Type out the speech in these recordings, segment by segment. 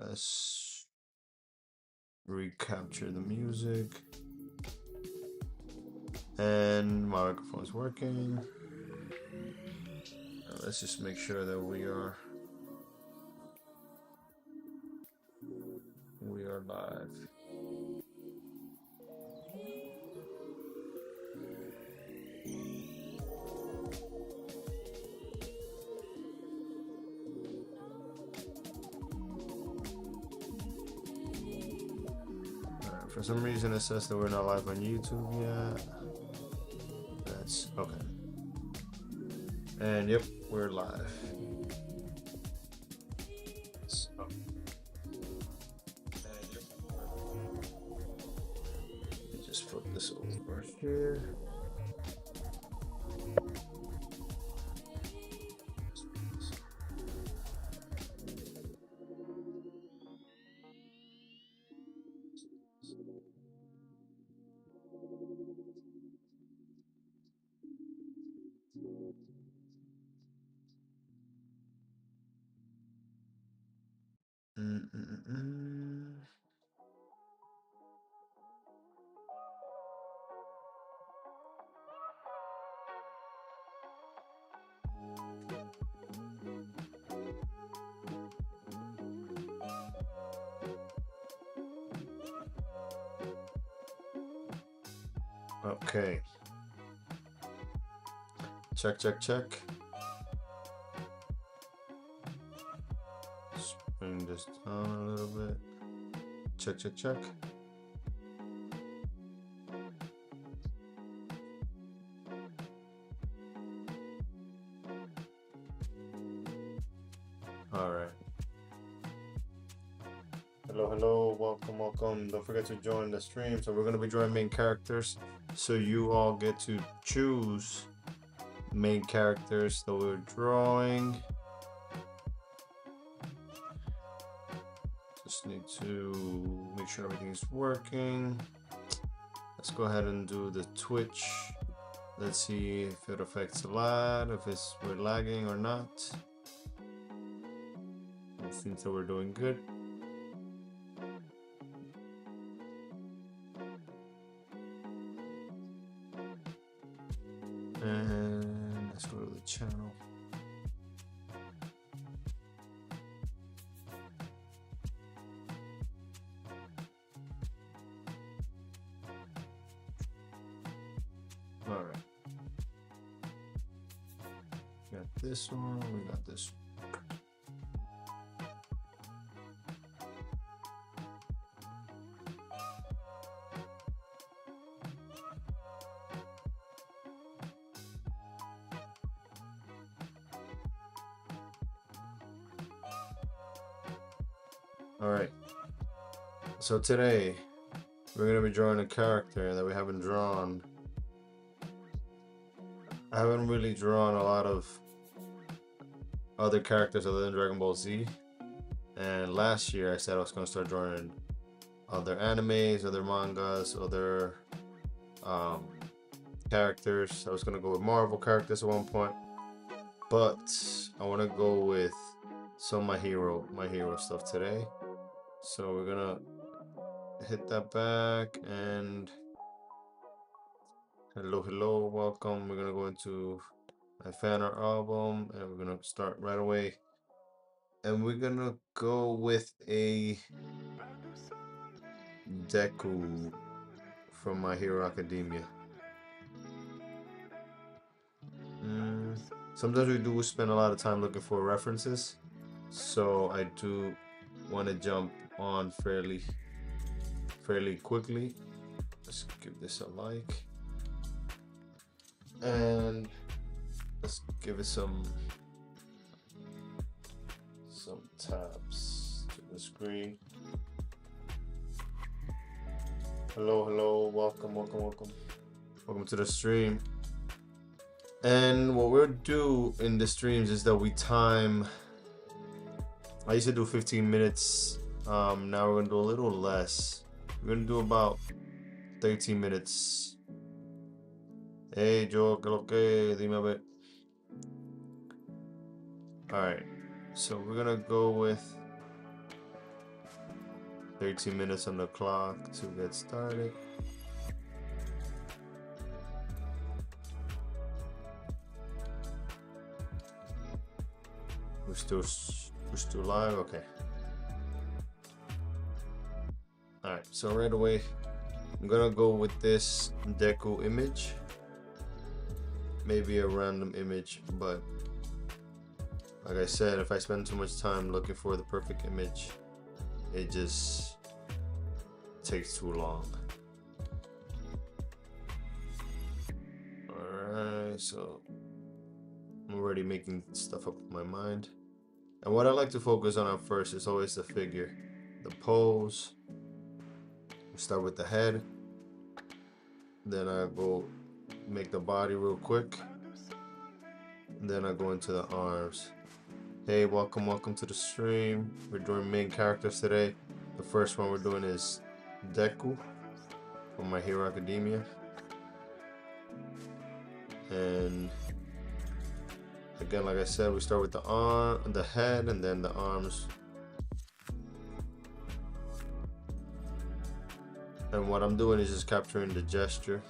let's recapture the music. And my microphone's working. Let's just make sure that we are live. For some reason it says that we're not live on YouTube yet. That's okay. And yep, we're live. So, let me just flip this over here. Okay. Check. Just bring this down a little bit. Check. All right. Hello, welcome. Don't forget to join the stream. So we're gonna be drawing main characters. So you all get to choose main characters that we're drawing. Just need to make sure everything's working. Let's go ahead and do the Twitch. Let's see if it affects a lot, if we're lagging or not. It seems that we're doing good. And let's go to the channel. All right. Got this one, we got this one. All right, so today we're gonna be drawing a character that we haven't drawn. I haven't really drawn a lot of other characters other than Dragon Ball Z, and last year I said I was gonna start drawing other animes, other mangas, other characters. I was gonna go with Marvel characters at one point, but I want to go with some of my hero stuff today. So we're gonna hit that back and hello, welcome. We're gonna go into my fan art album and we're gonna start right away. And we're gonna go with a Deku from My Hero Academia. Sometimes we do spend a lot of time looking for references, so I do want to jump on fairly quickly. Let's give this a like, and let's give it some taps to the screen. Hello, welcome to the stream. And what we'll do in the streams is that we time. I used to do 15 minutes. Now we're gonna do a little less. We're gonna do about 13 minutes. Hey Joe, que lo que, dime a ver. All right, so we're gonna go with 13 minutes on the clock to get started. We're still live. Okay. All right. So right away, I'm gonna go with this deco image. Maybe a random image, but like I said, if I spend too much time looking for the perfect image, it just takes too long. Alright, so I'm already making stuff up in my mind. And what I like to focus on at first is always the figure, the pose. Start with the head, then I go make the body real quick, then I go into the arms. Hey, welcome to the stream. We're doing main characters today. The first one we're doing is Deku from My Hero Academia. And again, like I said, we start with the head, and then the arms. And what I'm doing is just capturing the gesture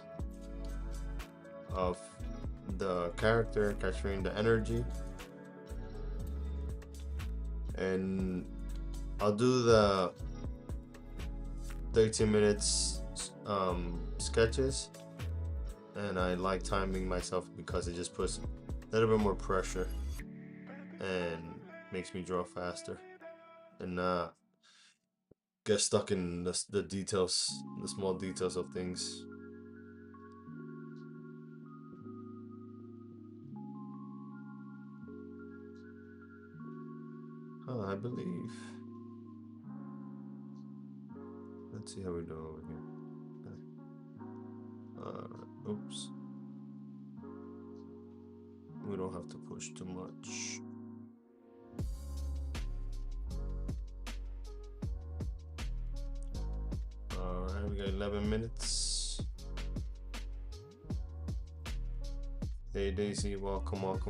of the character, capturing the energy. And I'll do the 13 minutes sketches, and I like timing myself because it just puts a little bit more pressure and makes me draw faster and not get stuck in the details, the small details of things. I believe. Let's see how we do over here. Oops. We don't have to push too much. Alright, we got 11 minutes. Hey Daisy, welcome. Alright.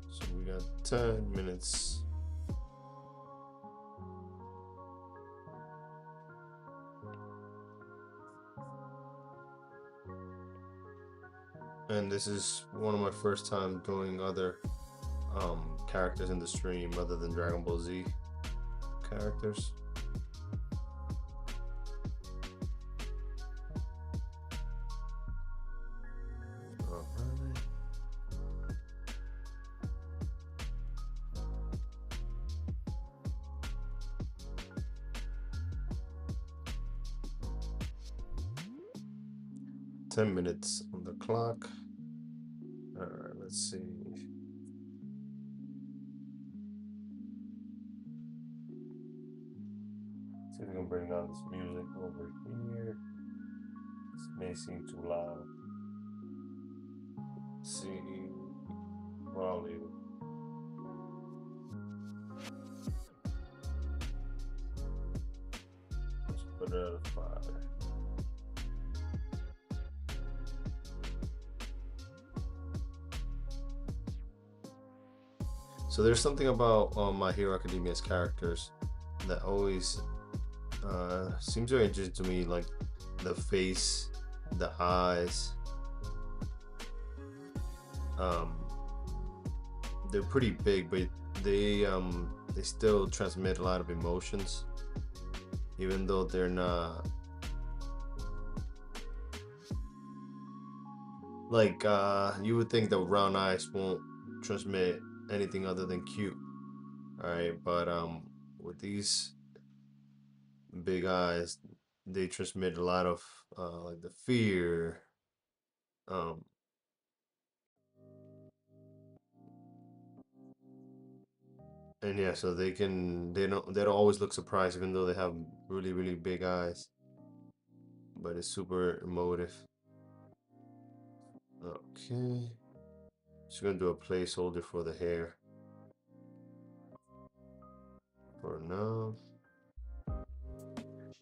So we got 10 minutes. And this is one of my first time doing other characters in the stream other than Dragon Ball Z characters. Alright. Ten minutes on the clock. Alright, let's see. See if we can bring down this music over here. This may seem too loud. Let's see. Well, I'll leave it. Let's put it at 5. So there's something about My Hero Academia's characters that always seems very interesting to me, like the face, the eyes. They're pretty big, but they still transmit a lot of emotions, even though they're not like you would think the round eyes won't transmit anything other than cute. All right, but with these big eyes, they transmit a lot of like the fear. And yeah, so they don't always look surprised even though they have really big eyes, but it's super emotive. Okay, just gonna do a placeholder for the hair for now.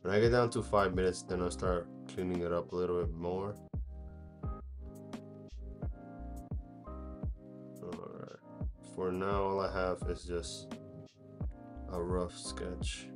When I get down to 5 minutes, then I'll start cleaning it up a little bit more. for now, all I have is just a rough sketch.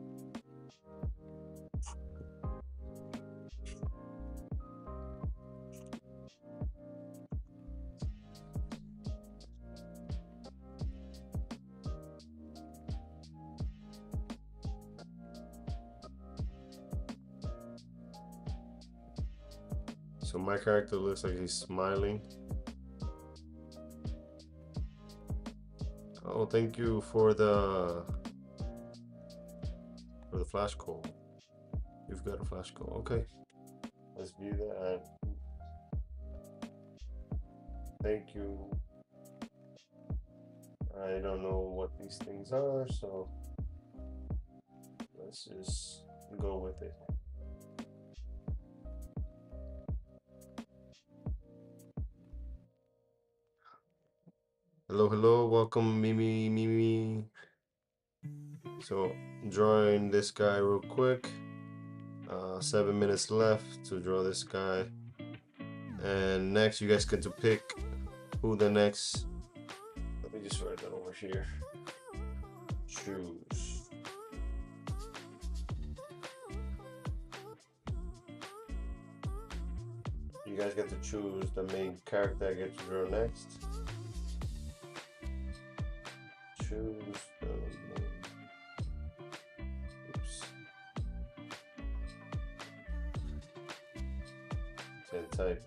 So my character looks like he's smiling. Oh, thank you for the flash code. You've got a flash code. Okay. Let's view that. Thank you. I don't know what these things are, so let's just go with it. Hello, hello, welcome Mimi. So drawing this guy real quick. 7 minutes left to draw this guy. And next you guys get to pick who the next, let me just write that over here. Choose. You guys get to choose the main character I get to draw next. Choose the main. Oops. Can't type.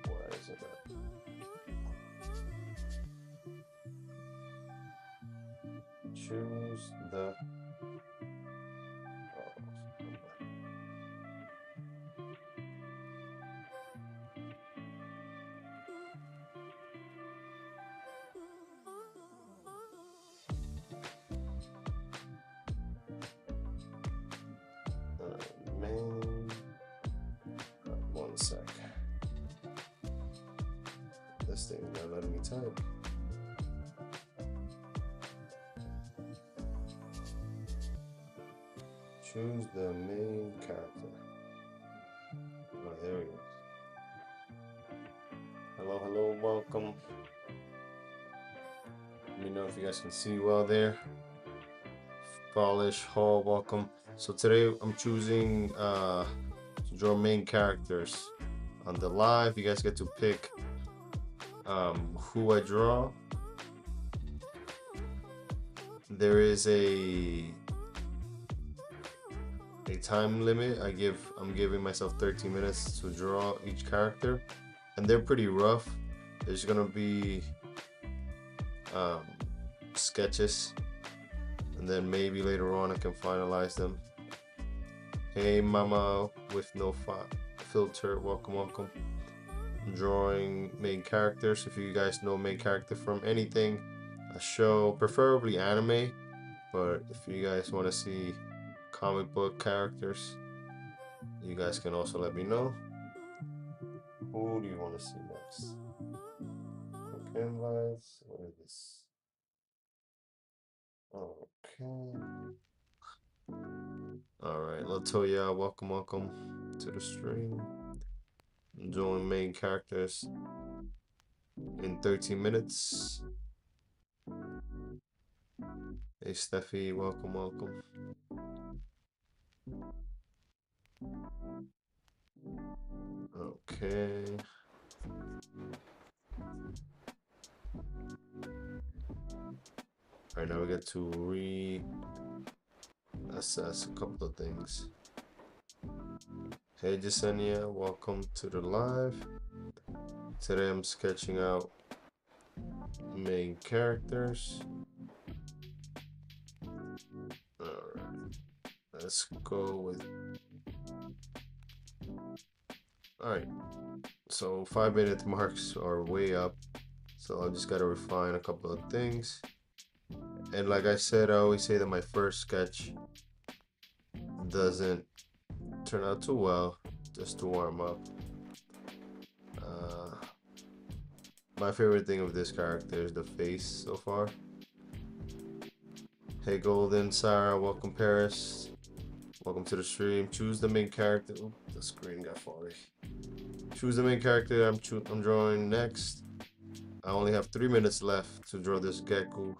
Why is it not? Choose the. Main. One sec. This thing is not letting me type. Choose the main character. Oh, there we go. Hello, hello, welcome. Let me know if you guys can see well there. Polish Hall, welcome. So today I'm choosing to draw main characters. On the live, you guys get to pick who I draw. There is a time limit. I'm giving myself 13 minutes to draw each character, and they're pretty rough. There's gonna be sketches, and then maybe later on I can finalize them. Hey mama with no filter, welcome. I'm drawing main characters. If you guys know main character from anything, a show, preferably anime, but if you guys want to see comic book characters, you guys can also let me know. Who do you want to see next? Canvas, what is this? Okay. Alright, Latoya, welcome to the stream. I'm doing main characters in 13 minutes. Hey Steffi, welcome. Okay. Alright, now we get to reassess a couple of things. Hey Jasenia, welcome to the live. Today I'm sketching out main characters. Alright, let's go with. Alright, so 5-minute marks are way up, so I just gotta refine a couple of things. And like I said, I always say that my first sketch doesn't turn out too well, just to warm up. My favorite thing of this character is the face so far. Hey Golden, Sarah, welcome Paris. Welcome to the stream. Choose the main character. Oop, the screen got foggy. Choose the main character I'm drawing next. I only have 3 minutes left to draw this Deku.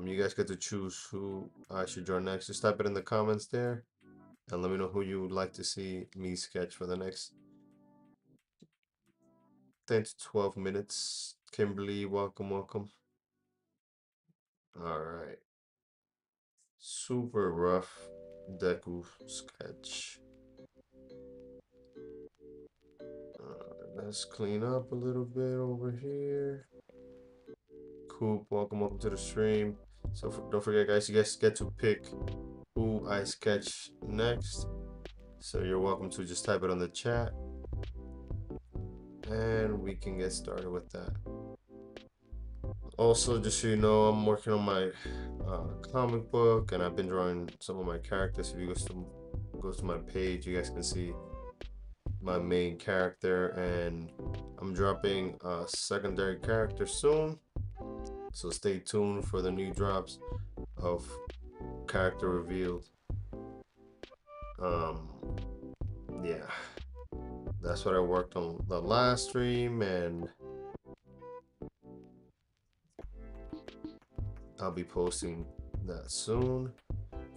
You guys get to choose who I should draw next. Just type it in the comments there, and let me know who you would like to see me sketch for the next 10 to 12 minutes. Kimberly, welcome, welcome. All right. Super rough Deku sketch. Let's clean up a little bit over here. Coop, welcome to the stream. So don't forget, guys, you guys get to pick who I sketch next. So you're welcome to just type it on the chat, and we can get started with that. Also, just so you know, I'm working on my comic book, and I've been drawing some of my characters. If you go to my page, you guys can see my main character, and I'm dropping a secondary character soon. So stay tuned for the new drops of character revealed. Yeah, that's what I worked on the last stream, and I'll be posting that soon.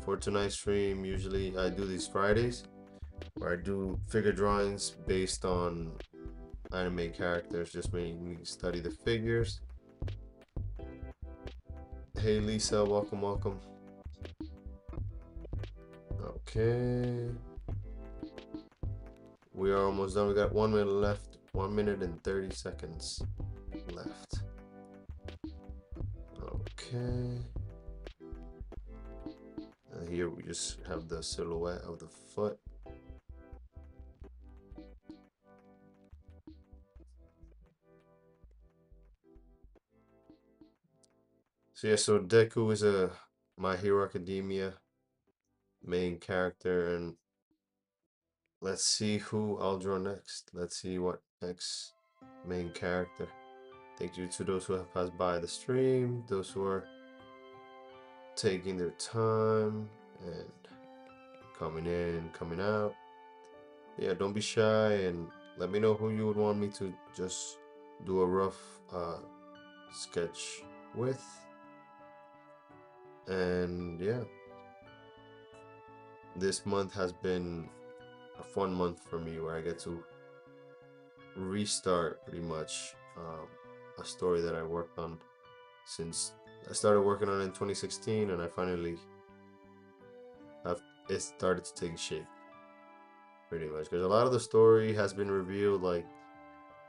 For tonight's stream, usually I do these Fridays where I do figure drawings based on anime characters, just making me study the figures. Hey Lisa, welcome, welcome. Okay. We are almost done. We got 1 minute left. 1 minute and 30 seconds left. Okay. Here we just have the silhouette of the foot. So yeah, so Deku is a My Hero Academia main character, and let's see who I'll draw next. Let's see what next main character. Thank you to those who have passed by the stream, those who are taking their time and coming in, coming out. Yeah, don't be shy, and let me know who you would want me to just do a rough sketch with. And yeah, this month has been a fun month for me, where I get to restart pretty much a story that I worked on since I started working on it in 2016, and I finally have it started to take shape pretty much, because a lot of the story has been revealed. Like,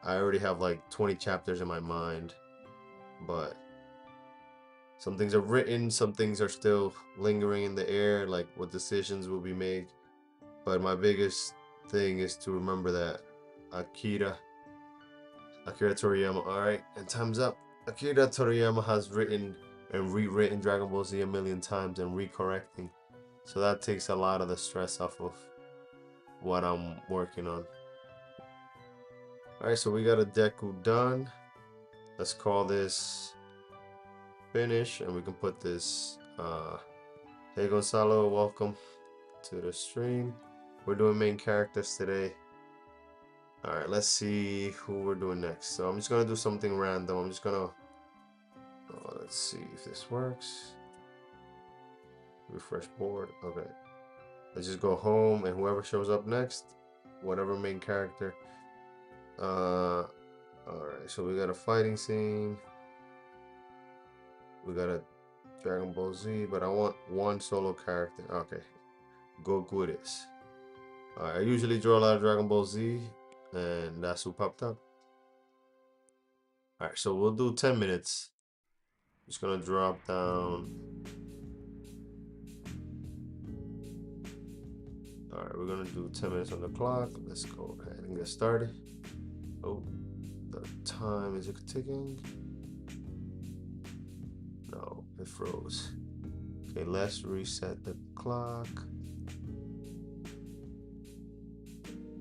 I already have like 20 chapters in my mind, but some things are written, some things are still lingering in the air, like what decisions will be made. But my biggest thing is to remember that Akira Toriyama, alright, and time's up. Akira Toriyama has written and rewritten Dragon Ball Z a million times and recorrecting. So that takes a lot of the stress off of what I'm working on. Alright, so we got a Deku done. Let's call this finish, and we can put this hey Gonzalo, welcome to the stream. We're doing main characters today. Alright, let's see who we're doing next. So I'm just gonna do something random. I'm just gonna let's see if this works. Refresh board. Okay, let's just go home, and whoever shows up next, whatever main character. Alright, so we got a fighting scene. We got a Dragon Ball Z, but I want one solo character. Okay, Goku it is. Alright, I usually draw a lot of Dragon Ball Z, and that's who popped up. Alright, so we'll do 10 minutes. Just gonna drop down. Alright, we're gonna do 10 minutes on the clock. Let's go ahead and get started. Oh, the time is it ticking? No, it froze. Okay, let's reset the clock.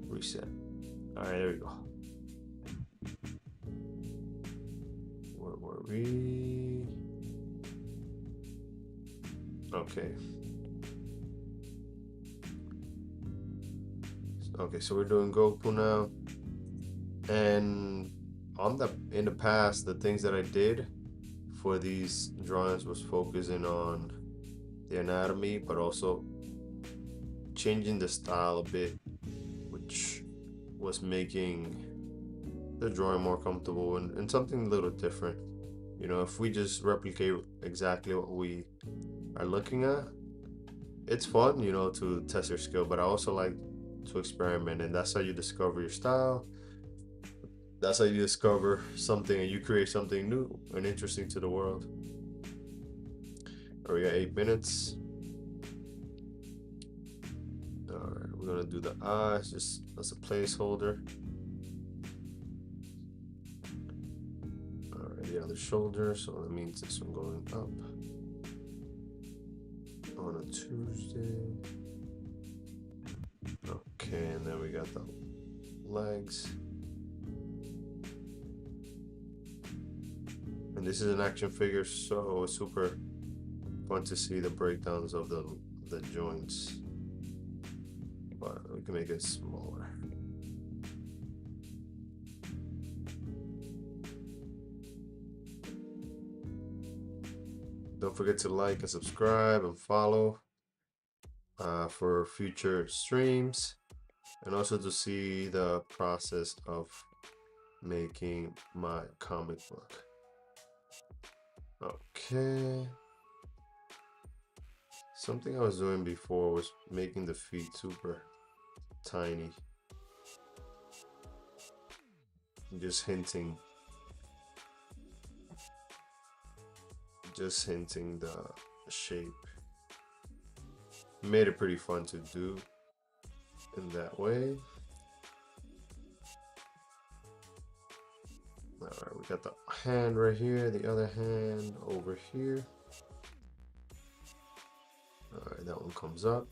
Reset. Alright, there we go. Where were we? Okay. Okay, so we're doing Goku now. And in the past, the things that I did for these drawings was focusing on the anatomy, but also changing the style a bit, which was making the drawing more comfortable and something a little different. You know, if we just replicate exactly what we are looking at, it's fun, you know, to test your skill, but I also like to experiment, and that's how you discover your style. That's how you discover something and you create something new and interesting to the world. All right, we got 8 minutes. All right, we're gonna do the eyes just as a placeholder. All right, the other shoulder, so that means this one going up on a Tuesday. Okay, and then we got the legs. And this is an action figure, so it's super fun to see the breakdowns of the joints. But we can make it smaller. Don't forget to like and subscribe and follow for future streams, and also to see the process of making my comic book. Okay. Something I was doing before was making the feet super tiny. Just hinting the shape. Made it pretty fun to do in that way. All right, we got the hand right here, the other hand over here. All right, that one comes up.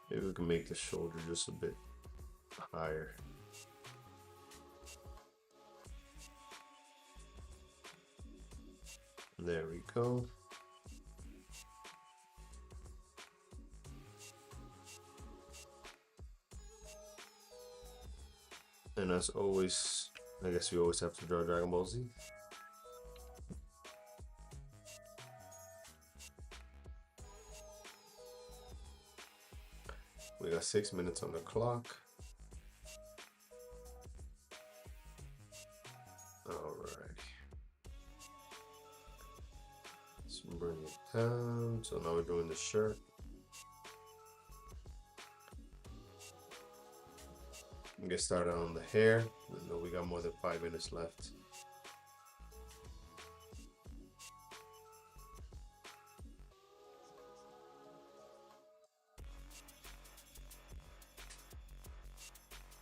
Maybe we can make the shoulder just a bit higher. There we go. And as always, I guess we always have to draw Dragon Ball Z. We got 6 minutes on the clock. Alright. Let's bring it down. So now we're doing the shirt. Get started on the hair. I know we got more than 5 minutes left.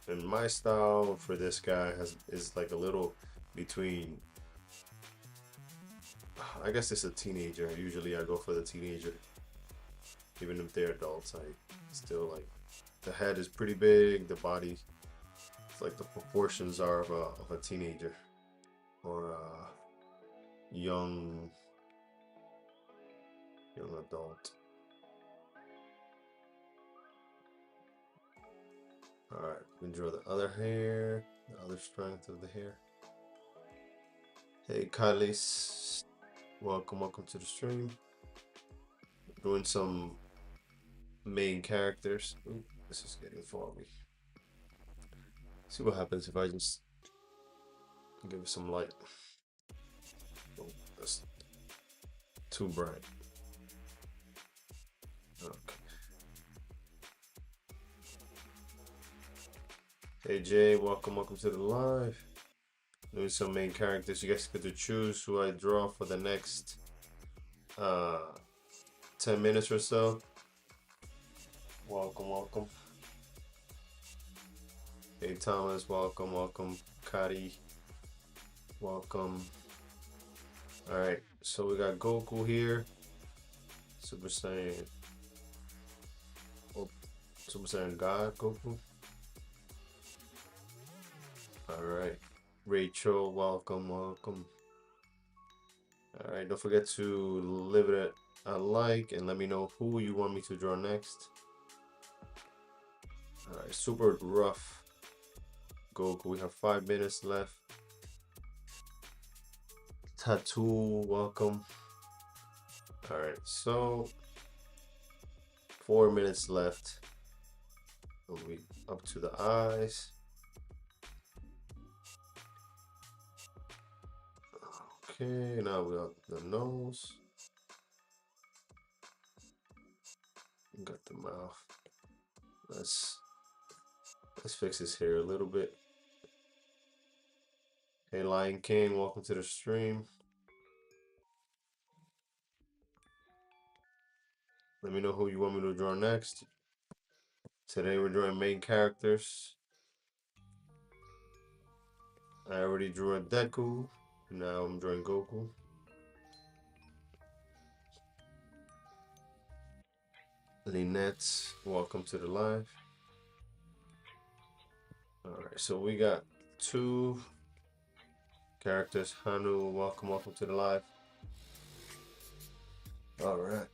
And my style for this guy is like a little between, I guess it's a teenager. Usually I go for the teenager. Even if they're adults, I still like, the head is pretty big, the body, it's like the proportions are of a teenager or a young adult. All right, we can draw the other hair, the other strength of the hair. Hey, Kylie, welcome to the stream. Doing some main characters. Ooh, this is getting foggy. See what happens if I just give it some light. Oh, that's too bright. Okay. Hey Jay, welcome to the live. Doing some main characters. You guys get to choose who I draw for the next 10 minutes or so. Welcome. Hey Thomas, welcome. Kari, welcome. All right, so we got Goku here. Super Saiyan God Goku. All right, Rachel, welcome. All right, don't forget to leave it a like and let me know who you want me to draw next. All right, super rough Goku. We have 5 minutes left. Tattoo, welcome. Alright, so 4 minutes left. We'll be up to the eyes. Okay, now we got the nose. Got the mouth. Let's fix his hair a little bit. Hey Lion King, welcome to the stream. Let me know who you want me to draw next. Today we're drawing main characters. I already drew a Deku. Now I'm drawing Goku. Lynette, welcome to the live. Alright, so we got 2 characters. Hanu, welcome to the live. Alright.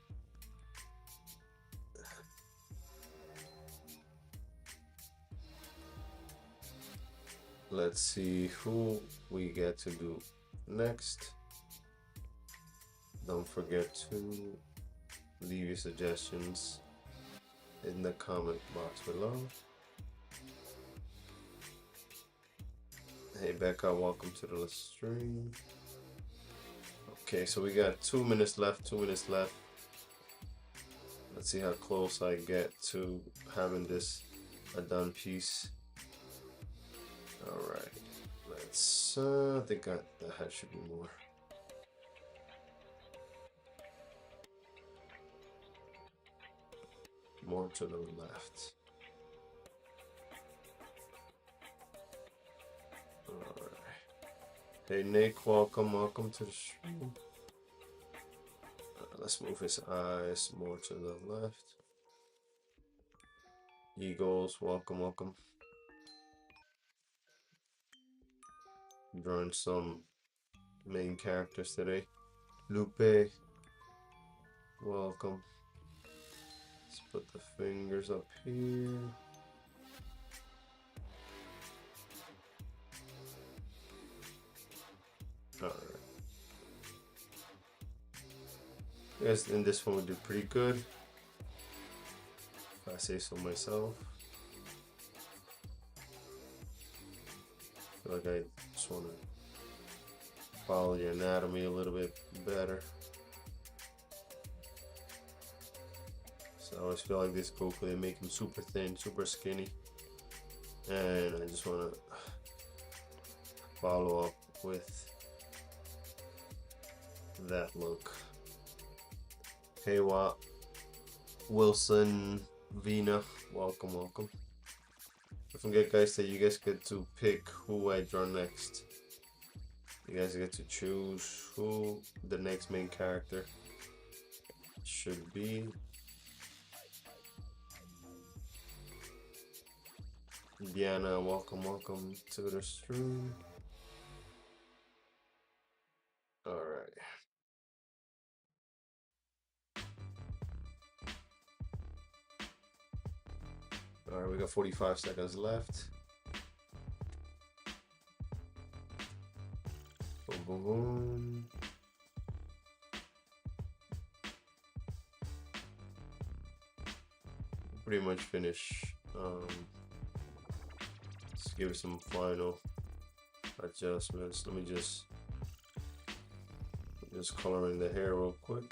Let's see who we get to do next. Don't forget to leave your suggestions in the comment box below. Hey Becca, welcome to the stream. Okay, so we got 2 minutes left, 2 minutes left. Let's see how close I get to having this a done piece. Alright, let's, I think the head should be more to the left. Alright. Hey Nick, welcome to the stream. Let's move his eyes more to the left. Eagles, welcome. Drawing some main characters today. Lupe, welcome. Let's put the fingers up here. Alright. Yes, in this one we did pretty good, if I say so myself. I feel like I just want to follow your anatomy a little bit better. So I always feel like this Goku, they make him super thin, super skinny. And I just want to follow up with that look. Hey Wilson, Vina, welcome. Don't forget guys that you guys get to pick who I draw next. You guys get to choose who the next main character should be. Diana, welcome to the stream. Alright. Alright, we got 45 seconds left. Boom. Pretty much finish. Let's give it some final adjustments. Let me just color in the hair real quick.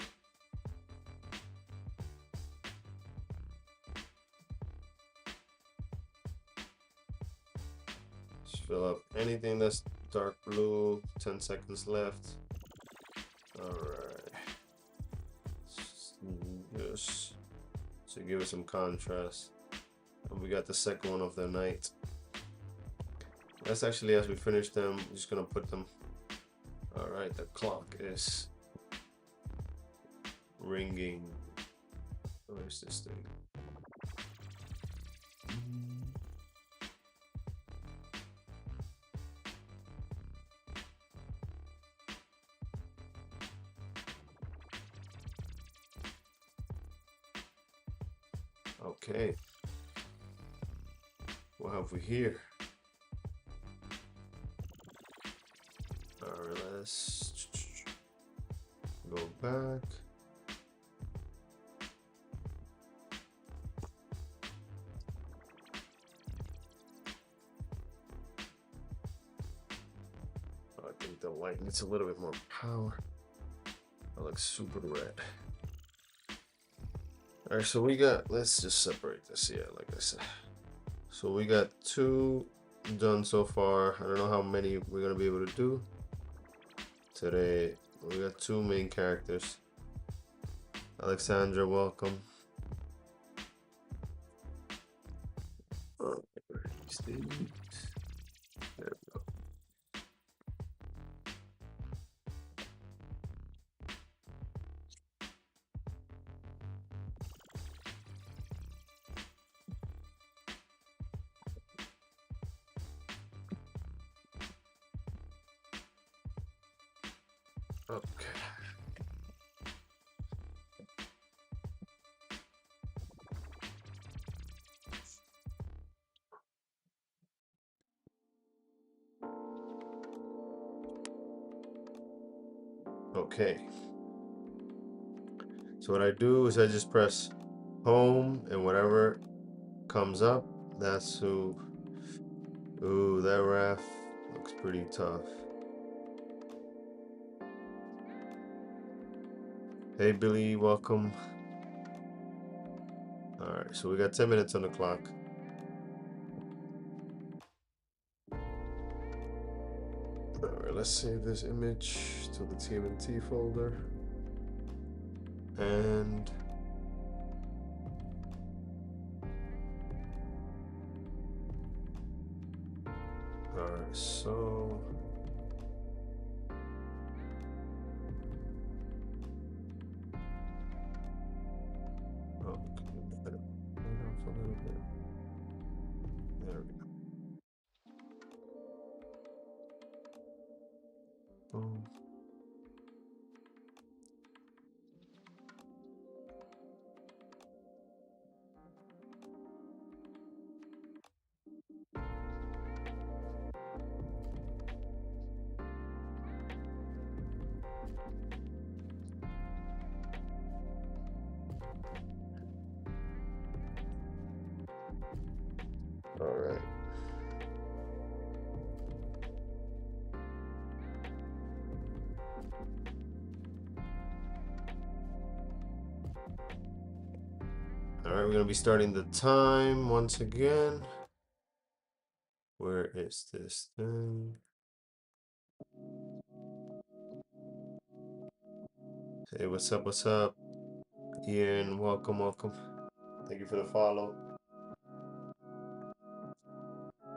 Just fill up anything that's dark blue. 10 seconds left. Alright. Just to give it some contrast. And we got the second one of the night. That's actually, as we finish them, I'm just gonna put them. Alright, the clock is ringing. Where's this thing? Okay. What have we here? Alright, let's go back. I think the light needs a little bit more power. That looks super red. Alright, so we got, let's just separate this, yeah, like I said. So we got 2 done so far. I don't know how many we're gonna be able to do today. We got 2 main characters. Alexandra, welcome. There we go. Okay. Okay. So what I do is I just press home, and whatever comes up, that's who. Ooh, that ref looks pretty tough. Hey Billy, welcome. Alright, so we got 10 minutes on the clock. Alright, let's save this image to the TMNT folder. And alright, so there we go. Boom. Alright. Alright, we're gonna be starting the time once again. Where is this thing? Hey, what's up? What's up? Ian, welcome, welcome. Thank you for the follow.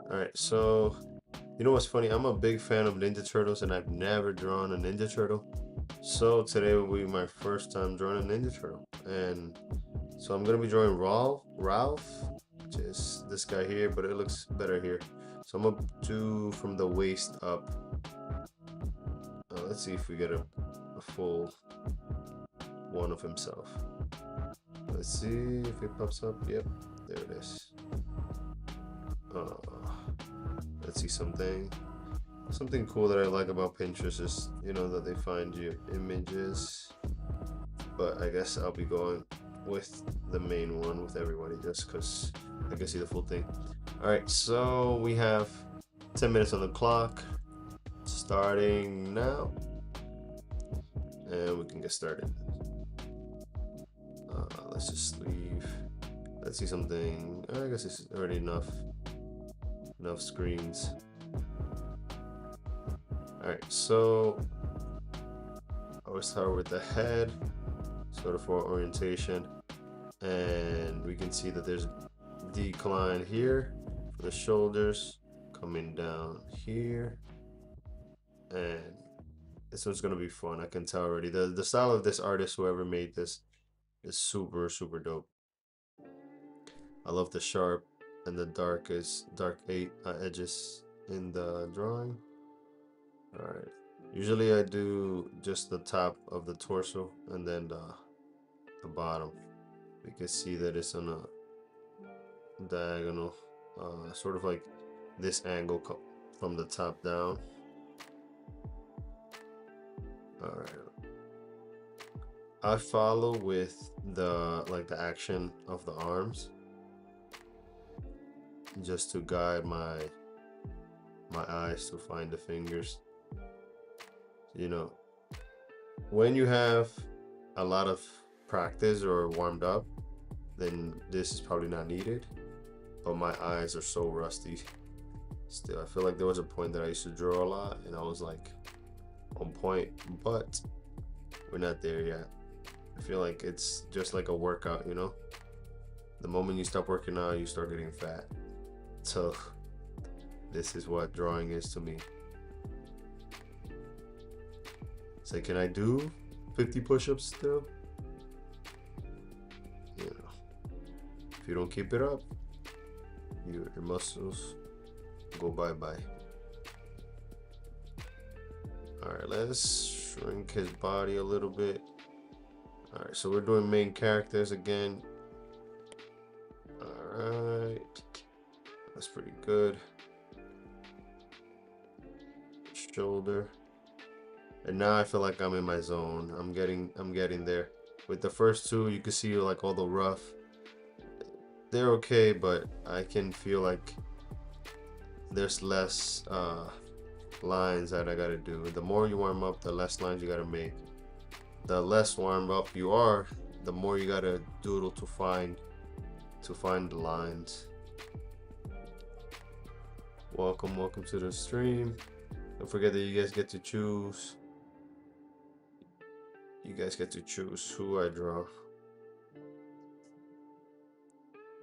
Alright, so you know what's funny? I'm a big fan of Ninja Turtles, and I've never drawn a Ninja Turtle. So today will be my first time drawing a Ninja Turtle. And so I'm gonna be drawing Ralph, which is this guy here, but it looks better here. So I'm gonna do from the waist up. Let's see if we get a full one of himself. Let's see if it pops up. Yep, there it is. Let's see something cool that I like about Pinterest is, you know, that they find you images, but I guess I'll be going with the main one with everybody just because I can see the full thing. All right, so we have 10 minutes on the clock, starting now, and we can get started. Let's just leave. Let's see something. I guess it's already enough screens. All right, so I will start with the head, sort of for orientation, and we can see that there's decline here for the shoulders, coming down here, and this one's gonna be fun. I can tell already. The style of this artist, whoever made this, is super dope. I love the sharp and the dark 8 edges in the drawing. All right. Usually I do just the top of the torso and then the bottom. We can see that it's on a diagonal, sort of like this angle from the top down. All right. I follow with the action of the arms just to guide my eyes to find the fingers. You know, when you have a lot of practice or warmed up, then this is probably not needed. But my eyes are so rusty still. I feel like there was a point that I used to draw a lot and I was like on point, but we're not there yet. I feel like it's just like a workout, you know? The moment you stop working out, you start getting fat. So this is what drawing is to me. It's like, can I do 50 push-ups still? You know, if you don't keep it up, your muscles go bye-bye. All right, let's shrink his body a little bit. All right, so we're doing main characters again. All right, that's pretty good. Shoulder. And now I feel like I'm in my zone. I'm getting there. With the first two, you can see like all the rough. They're okay, but I can feel like there's less lines that I gotta do. The more you warm up, the less lines you gotta make. The less warm up you are, the more you gotta doodle to find the lines. Welcome to the stream. Don't forget that you guys get to choose. You guys get to choose who I draw.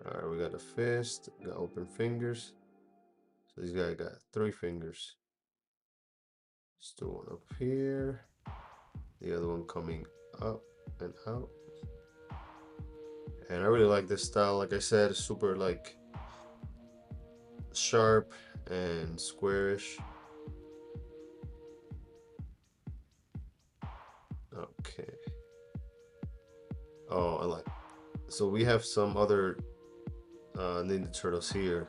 All right, we got a fist, we got open fingers. So this guy got 3 fingers. Let's do one up here. The other one coming up and out. And I really like this style. Like I said, it's super like sharp and squarish. Okay. Oh, I like. So we have some other Ninja Turtles here,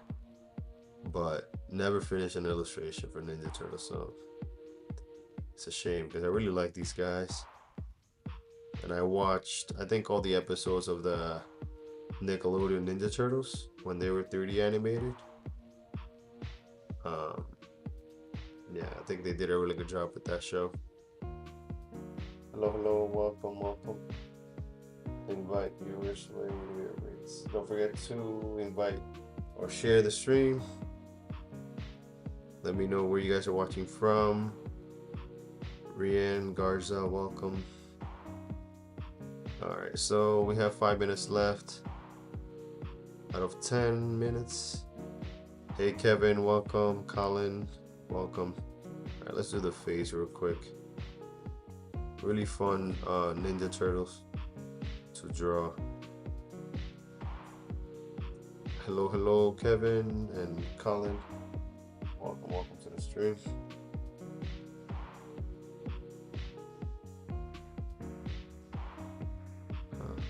but never finished an illustration for Ninja Turtles. So it's a shame because I really like these guys. And I watched, I think, all the episodes of the Nickelodeon Ninja Turtles when they were 3D animated. Yeah, I think they did a really good job with that show. Hello, welcome. Invite viewers. Don't forget to invite or share the stream. Let me know where you guys are watching from. Rianne Garza, welcome. All right, so we have 5 minutes left out of 10 minutes. Hey Kevin, welcome. Colin, welcome. All right, let's do the face real quick. Really fun Ninja Turtles to draw. Hello Kevin and Colin. Welcome to the stream.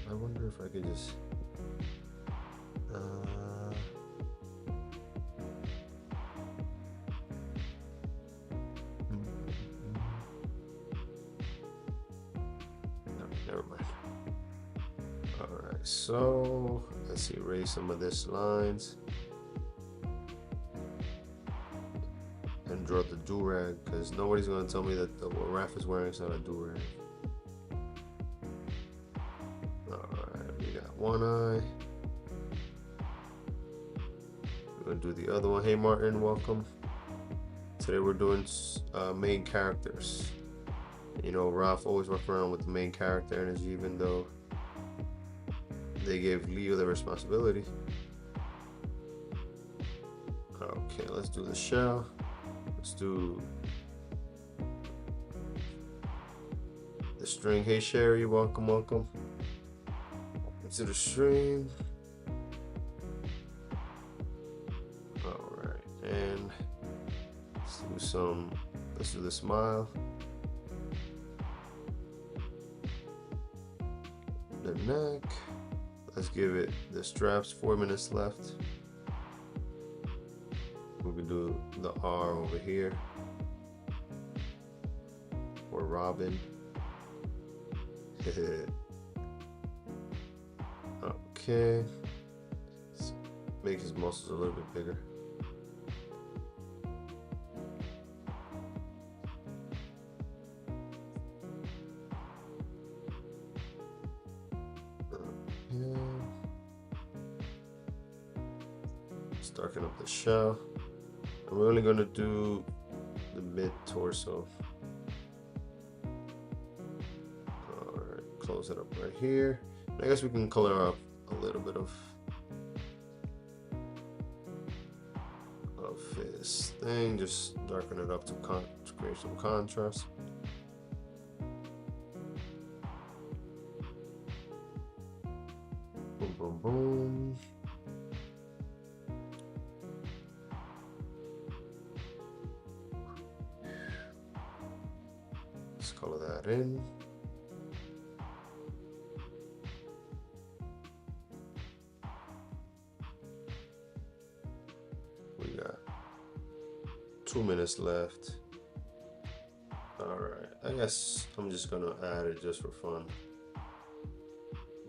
I wonder if I could just no, never mind. Alright, so let's see, erase some of these lines and draw the do-rag, because nobody's gonna tell me that what Raph is wearing is not a do-rag. Alright, we got one eye. We're gonna do the other one. Hey Martin, welcome. Today we're doing main characters. You know, Raph always worked around with the main character energy, even though they gave Leo the responsibility. Okay, let's do the shell. Let's do the string. Hey Sherry, welcome. Welcome to the stream. Alright, and let's do the smile. The neck. Let's give it the straps. 4 minutes left. We can do the R over here. 4 Robin. Okay. Let's make his muscles a little bit bigger. Okay. Let's darken up the shell. And we're only going to do the mid torso. Alright, close it up right here. I guess we can color up a little bit of his thing, just darken it up to create some contrast. Boom, boom, boom. Let's color that in. We got 2 minutes left. Alright, I guess I'm just gonna add it just for fun,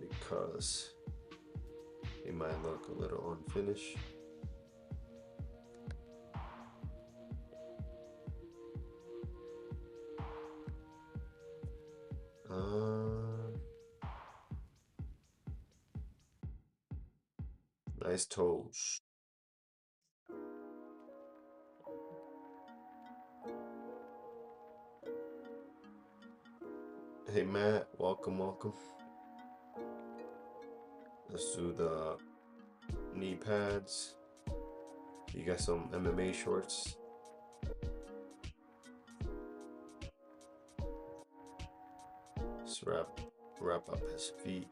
because it might look a little unfinished. Nice toes. Hey Matt, welcome, welcome. Let's do the knee pads. You got some MMA shorts. Let's wrap up his feet.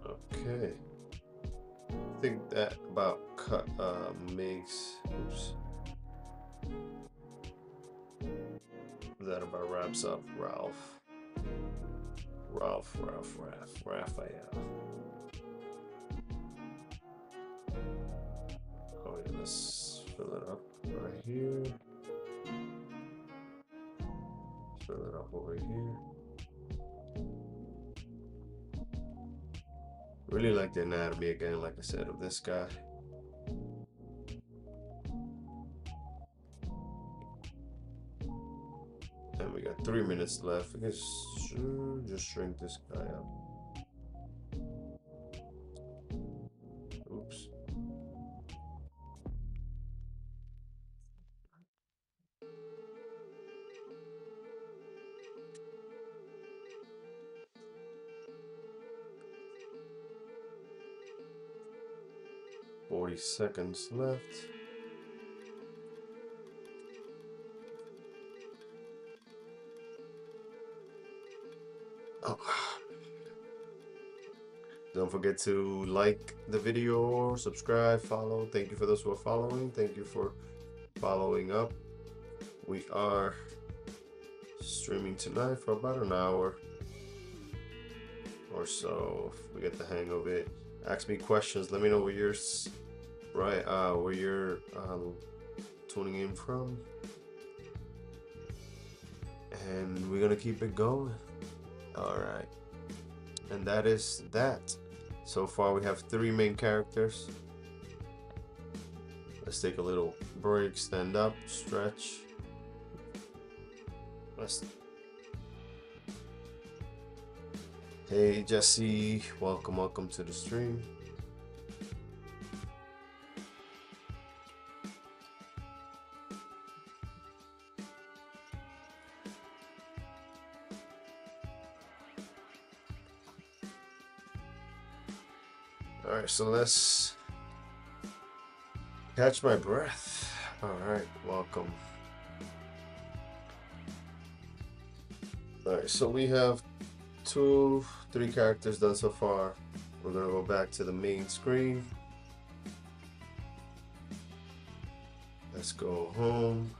Okay, I think that about makes, oops, that about wraps up Raphael. Oh yeah, let's fill it up right here. Fill it up over here. Really like the anatomy again, like I said, of this guy. And we got 3 minutes left. I guess just shrink this guy up. Oops. $40 seconds left. Oh. Don't forget to like the video, subscribe, follow. Thank you for those who are following. Thank you for following up. We are streaming tonight for about an hour or so. If we get the hang of it, ask me questions. Let me know where you're tuning in from, and we're gonna keep it going. All right, and that is that. So far we have 3 main characters. Let's take a little break, stand up, stretch. Hey Jesse, welcome to the stream. All right, so let's catch my breath. All right, welcome. All right, so we have 3 characters done so far. We're gonna go back to the main screen. Let's go home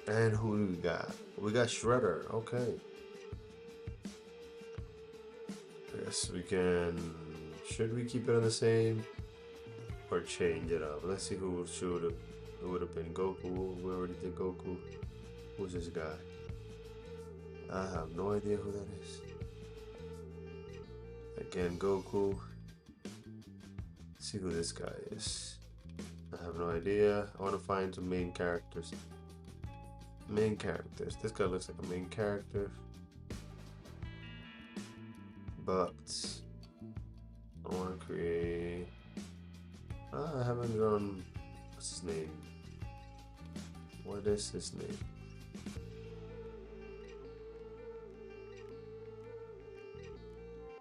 And who do we got? We got Shredder. Okay. I guess we can. Should we keep it on the same or change it up? Let's see who should have. It would have been Goku. We already did Goku. Who's this guy? I have no idea who that is. Again, Goku. Let's see who this guy is. I have no idea. I want to find some main characters. Main characters. This guy looks like a main character. But I want to create. I haven't drawn. What's his name? What is his name?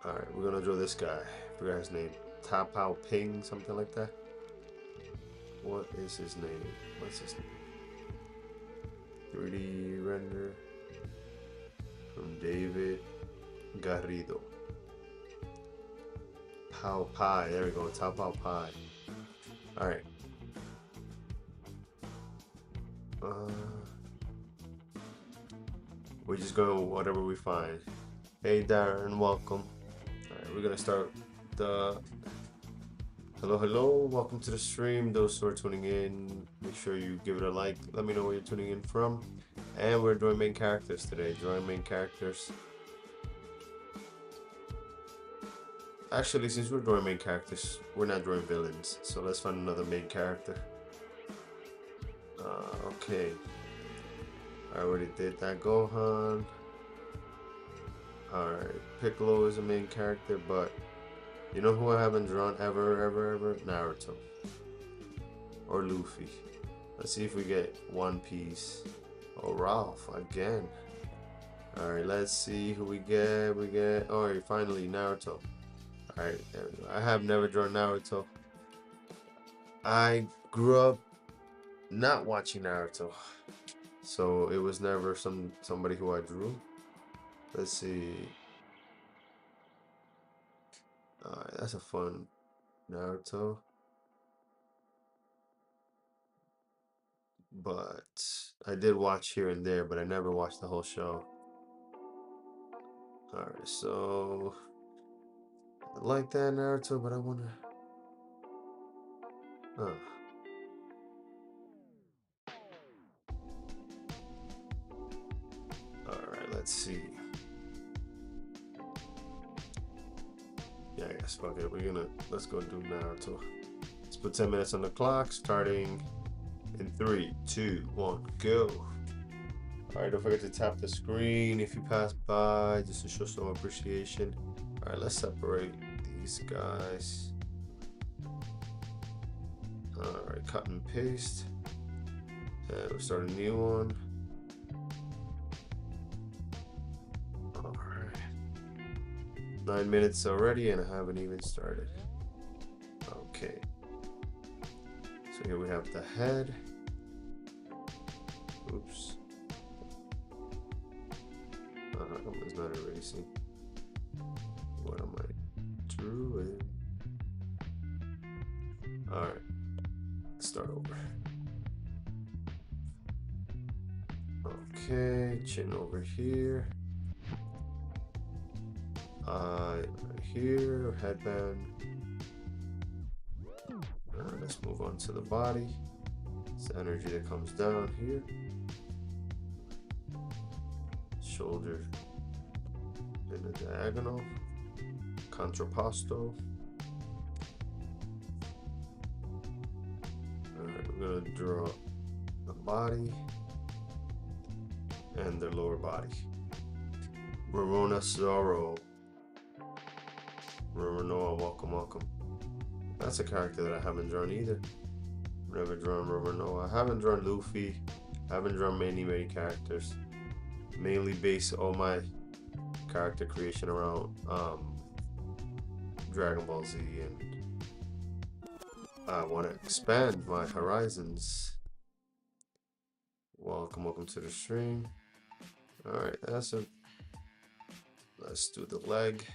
Alright, we're gonna draw this guy. I forgot his name. Tapao Ping, something like that. What is his name? What's his name? 3D render from David Garrido. Pao Pai, there we go, Tapao Pai. Alright. We're just going with whatever we find. Hey Darren, welcome. Alright, we're gonna start the hello, welcome to the stream. Those who are tuning in, make sure you give it a like. Let me know where you're tuning in from. And we're drawing main characters today. Drawing main characters. Actually, since we're drawing main characters, we're not drawing villains. So let's find another main character. Okay. I already did that. Gohan. Alright. Piccolo is a main character, but you know who I haven't drawn ever? Naruto. Or Luffy. Let's see if we get One Piece. Oh, Ralph again. Alright, let's see who we get. Alright, finally Naruto. Alright, I have never drawn Naruto. I grew up not watching Naruto, so it was never somebody who I drew. Let's see. Alright, that's a fun Naruto. But I did watch here and there, but I never watched the whole show. Alright, so I like that Naruto, but I wanna Alright, let's see. Yeah, I guess fuck it. Let's go do Naruto. Let's put 10 minutes on the clock, starting in 3, 2, 1, go. Alright, don't forget to tap the screen if you pass by, just to show some appreciation. Alright, let's separate these guys. Alright, cut and paste. And we'll start a new one. Alright. 9 minutes already and I haven't even started. Okay. So here we have the head. Oops. It's not erasing. What am I doing? Alright. Start over. Okay, chin over here. Eye right here, headband. Alright, let's move on to the body. It's the energy that comes down here. Shoulder in a diagonal. Contrapposto. Alright, we're gonna draw the body and the lower body. Rorona Zoro. Roronoa, welcome. That's a character that I haven't drawn either. Never drawn Roronoa. I haven't drawn Luffy. I haven't drawn many characters. Mainly base all my character creation around Dragon Ball Z, and I want to expand my horizons. Welcome to the stream. Alright, that's it. Let's do the leg.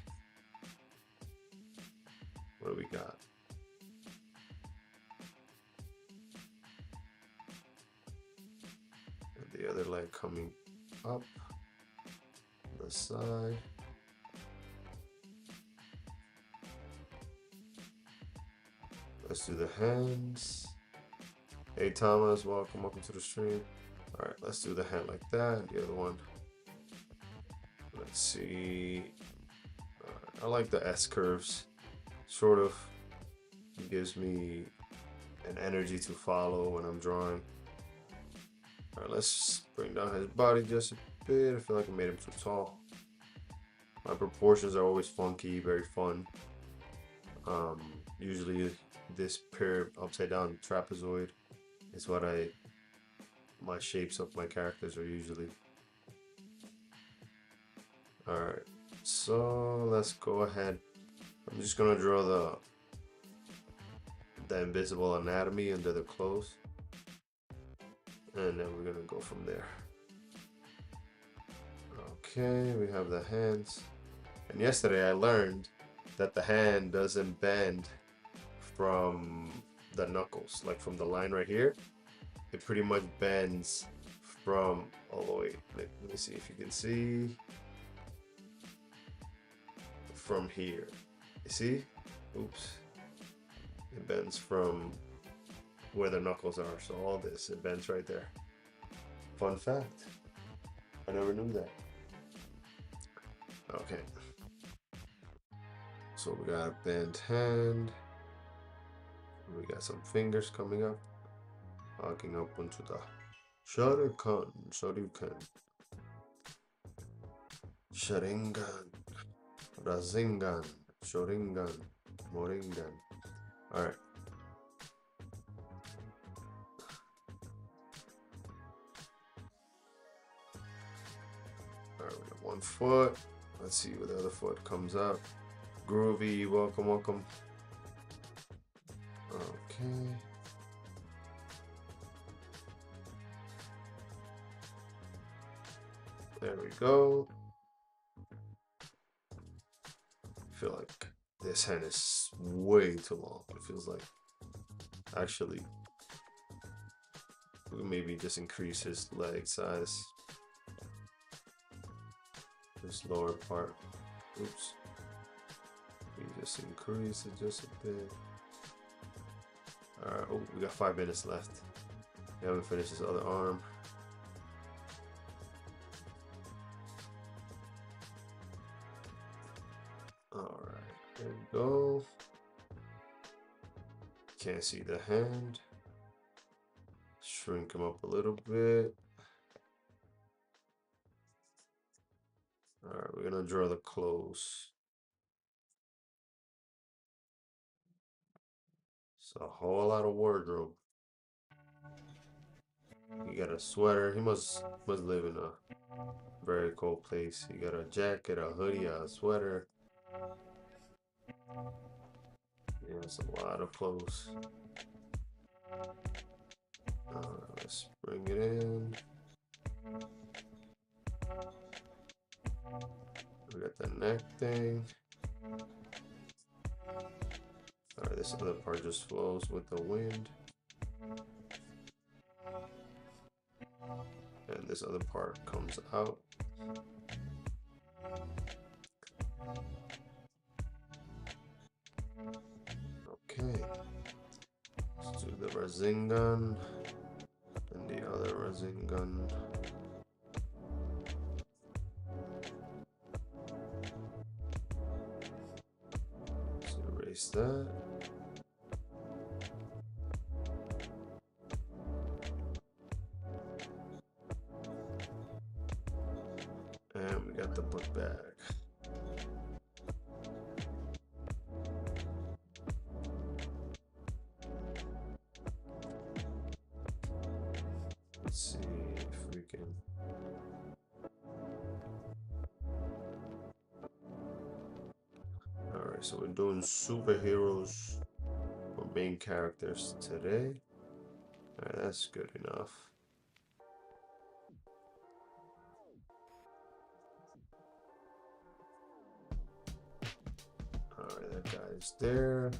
What do we got? And the other leg coming up the side. Let's do the hands. Hey Thomas, welcome to the stream. All right, let's do the hand like that. The other one. Let's see. I like the S curves. Sort of gives me an energy to follow when I'm drawing. All right, let's bring down his body just a bit. I feel like I made him too tall. My proportions are always funky, very fun. Usually this pair upside down trapezoid is what my shapes of my characters are usually. All right, so let's go ahead. I'm just gonna draw the invisible anatomy under the clothes, and then we're gonna go from there. Okay, we have the hands, and yesterday I learned that the hand doesn't bend from the knuckles, like from the line right here. It pretty much bends from all the way. Let me see if you can see from here. You see? Oops. It bends from where the knuckles are. So all this, it bends right there. Fun fact. I never knew that. Okay. So we got a bent hand. We got some fingers coming up. Walking up onto the Sharingan. Sharingan. Rasengan. Shoringan. Moringan. Alright. Alright, we got one foot. Let's see where the other foot comes up. Groovy, welcome. Okay. There we go. I feel like this hand is way too long. It feels like actually we can maybe just increase his leg size. This lower part. Oops. We just increase it just a bit. Alright, oh, we got 5 minutes left. We haven't finished this other arm. Alright, there we go. Can't see the hand. Shrink him up a little bit. Alright, we're gonna draw the clothes. It's a whole lot of wardrobe. He got a sweater. He must live in a very cold place. He got a jacket, a hoodie, a sweater. Yeah, it's a lot of clothes. Let's bring it in. We got the neck thing. Alright, this other part just flows with the wind. And this other part comes out. Okay. Let's do the Rasengan and the other Rasengan. Let's erase that. And we got the book bag. Let's see if we can. Alright, so we're doing superheroes or main characters today. Alright, that's good enough. Alright, that guy's there.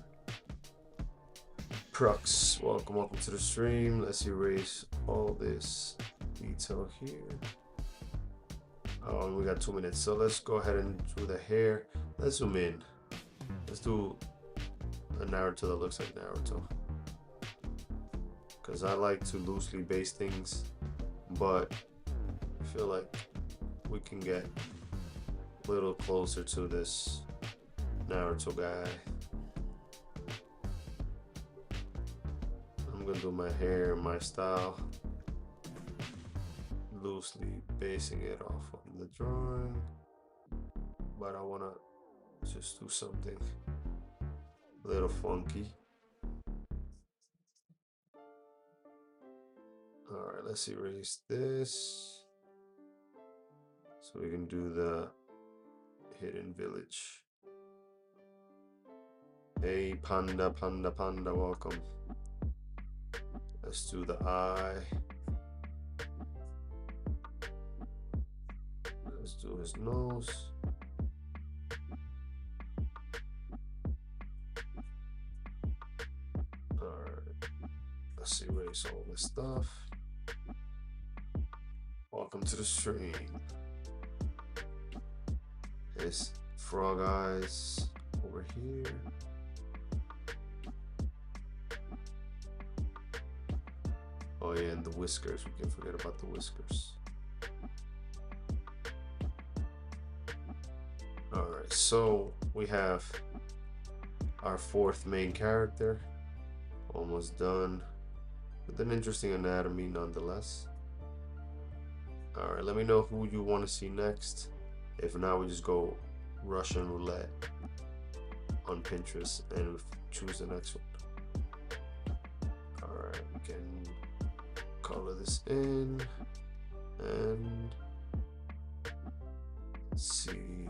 Prux, welcome to the stream. Let's erase all this detail here. Oh, we got 2 minutes, so let's go ahead and do the hair. Let's zoom in. Let's do a Naruto that looks like Naruto, because I like to loosely base things, but I feel like we can get a little closer to this Naruto guy. I'm gonna do my hair, my style, loosely basing it off of the drawing, but I wanna just do something a little funky. All right, let's erase this so we can do the hidden village. Hey, panda, panda, panda, welcome. Let's do the eye. Let's do his nose. All right, let's erase all this stuff. Welcome to the stream. His frog eyes over here. Oh yeah, and the whiskers. We can't forget about the whiskers. All right, so we have our fourth main character almost done, with an interesting anatomy nonetheless. All right, let me know who you want to see next. If not, we just go Russian roulette on Pinterest and choose the next one. All right, we can color this in and let's see.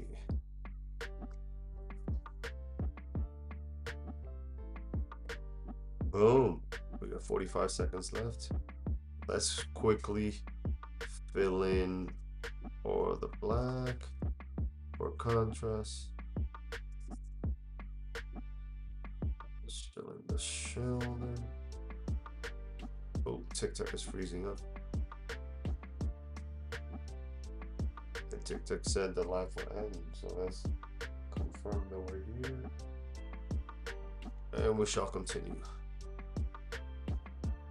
Boom, we got 45 seconds left. Let's quickly fill in for the black, for contrast. Let's fill in the shoulder. Oh, TikTok is freezing up. And TikTok said the live will end, so let's confirm that we're here. And we shall continue.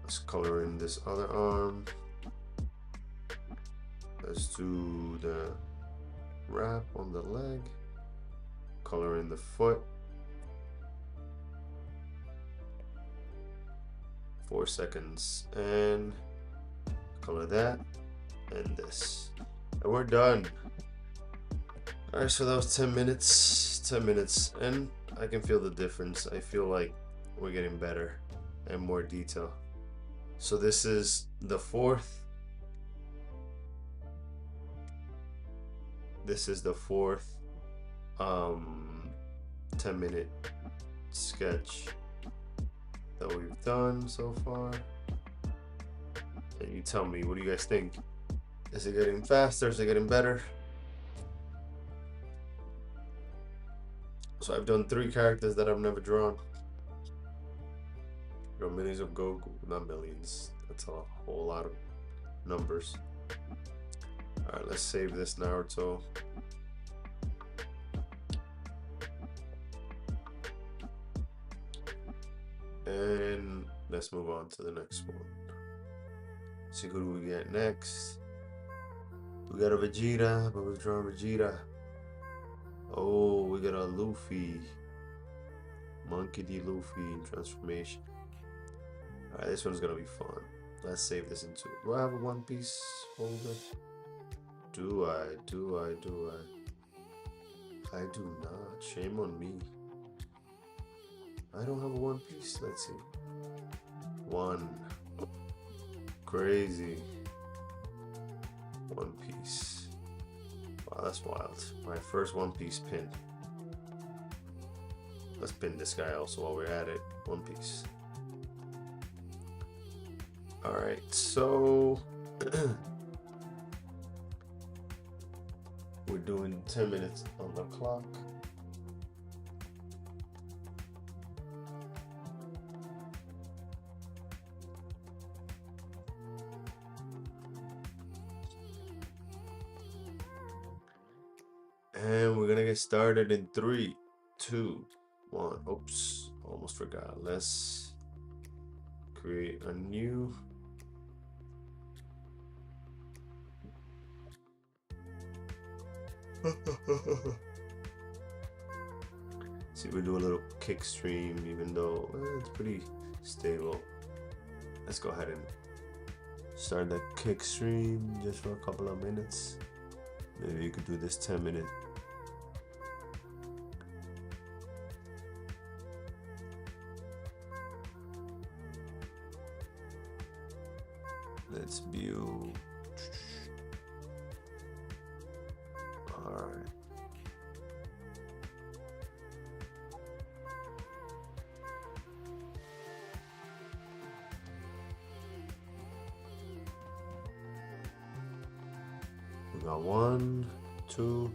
Let's color in this other arm. Let's do the wrap on the leg. Color in the foot. 4 seconds. And color that and this. And we're done. Alright, so that was 10 minutes. 10 minutes. And I can feel the difference. I feel like we're getting better and more detail. So this is the fourth. This is the fourth 10-minute sketch that we've done so far. And you tell me, what do you guys think? Is it getting faster? Is it getting better? So I've done 3 characters that I've never drawn. There are millions of Goku, not millions. That's a whole lot of numbers. All right, let's save this Naruto. And let's move on to the next one. See who do we get next? We got a Vegeta, but we've drawn Vegeta. Oh, we got a Luffy. Monkey D. Luffy in transformation. Alright, this one's gonna be fun. Let's save this into. Do I have a One Piece folder? Do I? I do not. Shame on me. I don't have a One Piece. Let's see. One. Crazy. One Piece. Wow, that's wild. My first One Piece pin. Let's pin this guy also while we're at it. One Piece. Alright, so we're doing 10 minutes on the clock. And we're gonna get started in 3, 2, 1. Oops, almost forgot. Let's create a new. See, we do a little kick stream, even though it's pretty stable. Let's go ahead and start that kick stream just for a couple of minutes. Maybe you could do this 10-minute. Let's view. All right. We got 1, 2, 3.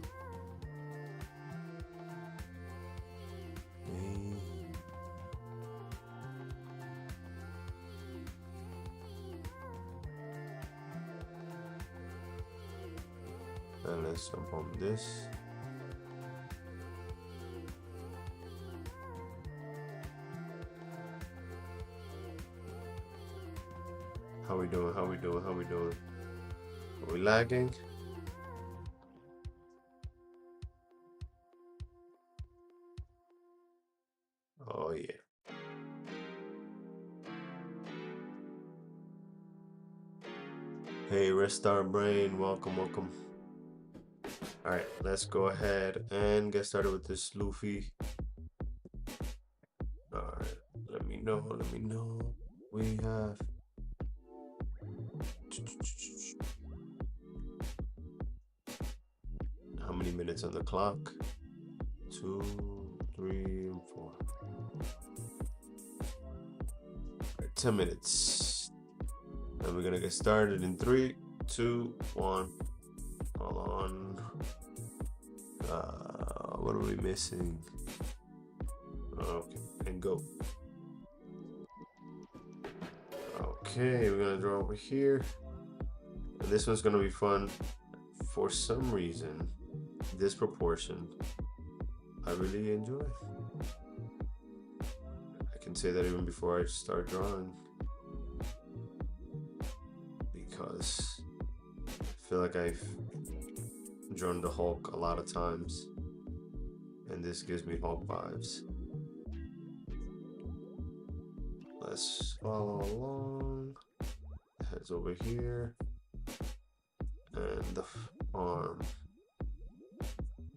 And let's jump on this. How we doing? How we doing? How we doing? Are we lagging? Oh yeah. Hey, Restart Brain, welcome, welcome. All right, let's go ahead and get started with this Luffy. All right, let me know. We have how many minutes on the clock? 2, 3, and 4. All right, 10 minutes. And we're gonna get started in 3, 2, 1. Hold on. What are we missing? Okay, and go. Okay, we're gonna draw over here. And this one's gonna be fun. For some reason, this proportion, I really enjoy. I can say that even before I start drawing. Because I feel like I've drawn the Hulk a lot of times, and this gives me Hulk vibes. Let's follow along. The head's over here, and the arm,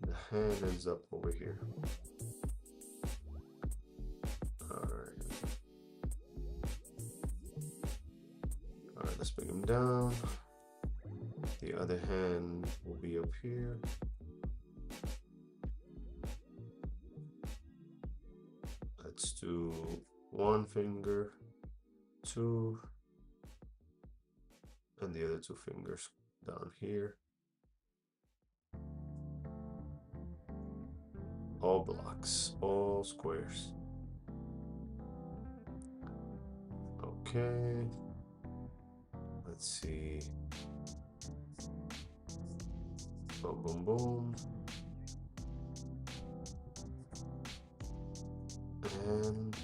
the hand ends up over here. Alright, let's bring him down. The other hand will be up here. Let's do 1 finger, 2, and the other 2 fingers down here. All blocks, all squares. Okay. Let's see. Boom, boom, boom. And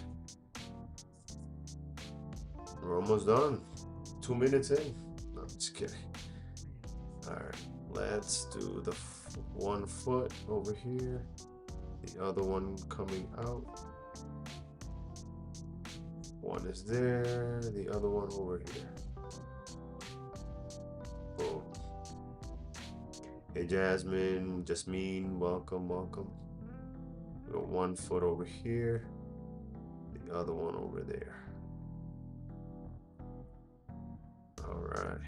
we're almost done. 2 minutes in. No, I'm just kidding. All right, let's do the 1 foot over here. The other one coming out. One is there, the other one over here. Boom. Hey Jasmine, Jasmine, welcome, welcome. We got 1 foot over here, the other one over there. All right.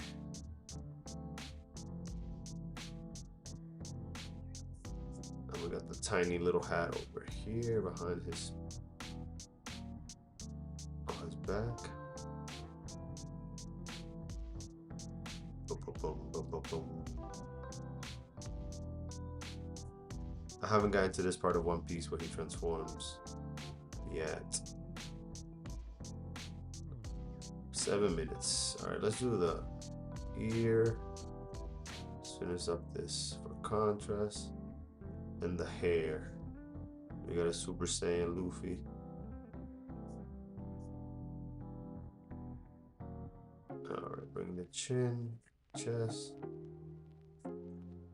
And we got the tiny little hat over here behind his back. Boom, boom, boom, boom, boom, boom. I haven't gotten to this part of One Piece where he transforms yet. 7 minutes. All right, let's do the ear. Let's finish up this for contrast. and the hair. We got a Super Saiyan Luffy. Alright, bring the chin, chest.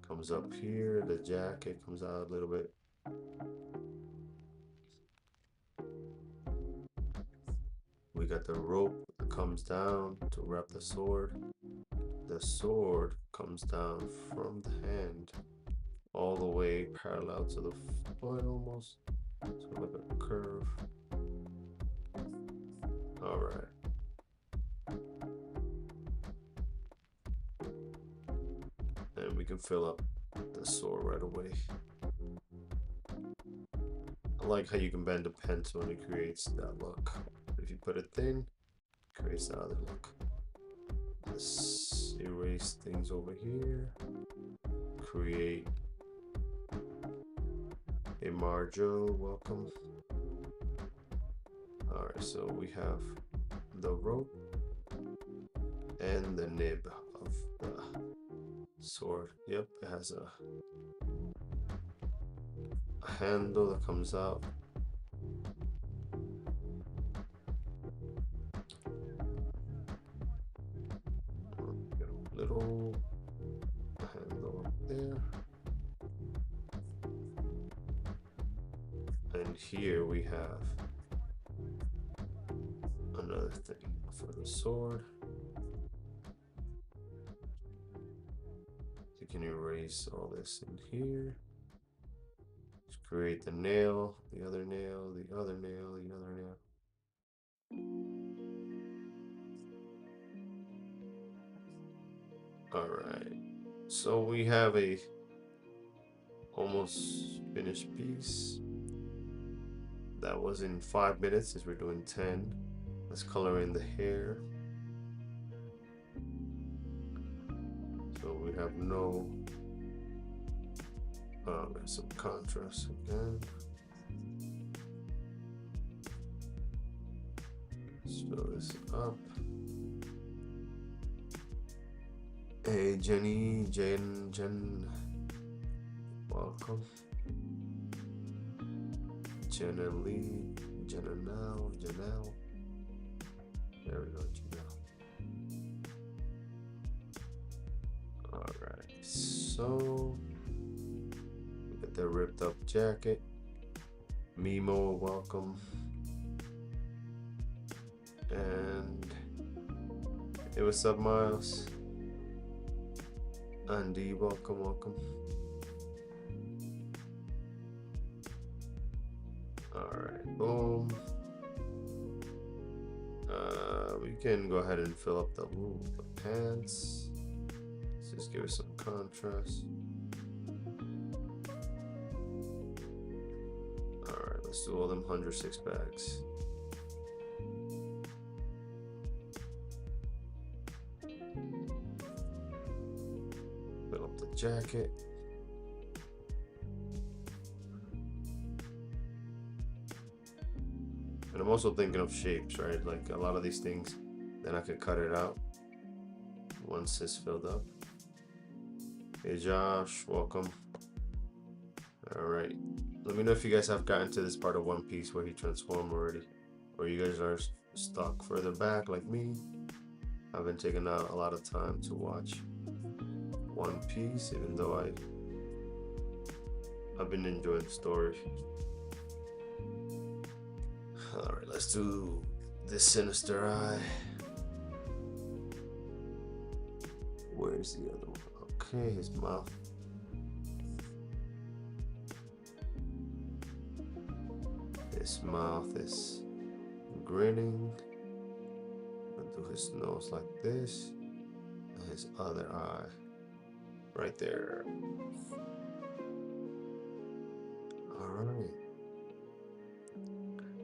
Comes up here, the jacket comes out a little bit. We got the rope that comes down to wrap the sword. The sword comes down from the hand all the way parallel to the foot almost. So like a curve. Alright. And we can fill up the sword right away. I like how you can bend a pencil and it creates that look. If you put it thin, it creates the other look. Let's erase things over here. Create a Marjo, welcome. Alright, so we have the rope and the nib of the sword. Yep, it has a handle that comes out. Get a little handle up there. And here we have another thing for the sword. You can erase all this in here. Just create the nail, the other nail, the other nail, the other nail. All right, so we have a almost finished piece. That was in 5 minutes, since we're doing 10. Let's color in the hair. So we have no, there's some contrast again. Let's fill this up. Hey Jenny, Jen, welcome. Jenna Lee, Janelle. There we go, Janelle. Alright, so we got the ripped up jacket. Mimo, welcome. And hey, what's up, Miles? Andy, welcome. Alright, boom. We can go ahead and fill up the pants. Let's just give it some contrast. Alright, let's do all them 106 bags. Fill up the jacket. And I'm also thinking of shapes, right? Like a lot of these things, then I could cut it out once it's filled up. Hey Josh, welcome. All right, let me know if you guys have gotten to this part of One Piece where he transformed already, or you guys are stuck further back like me. I've been taking out a lot of time to watch One Piece, even though I've been enjoying the story. All right, let's do this sinister eye. Where's the other one? Okay, his mouth. His mouth is grinning. I'll do his nose like this. And his other eye right there. All right.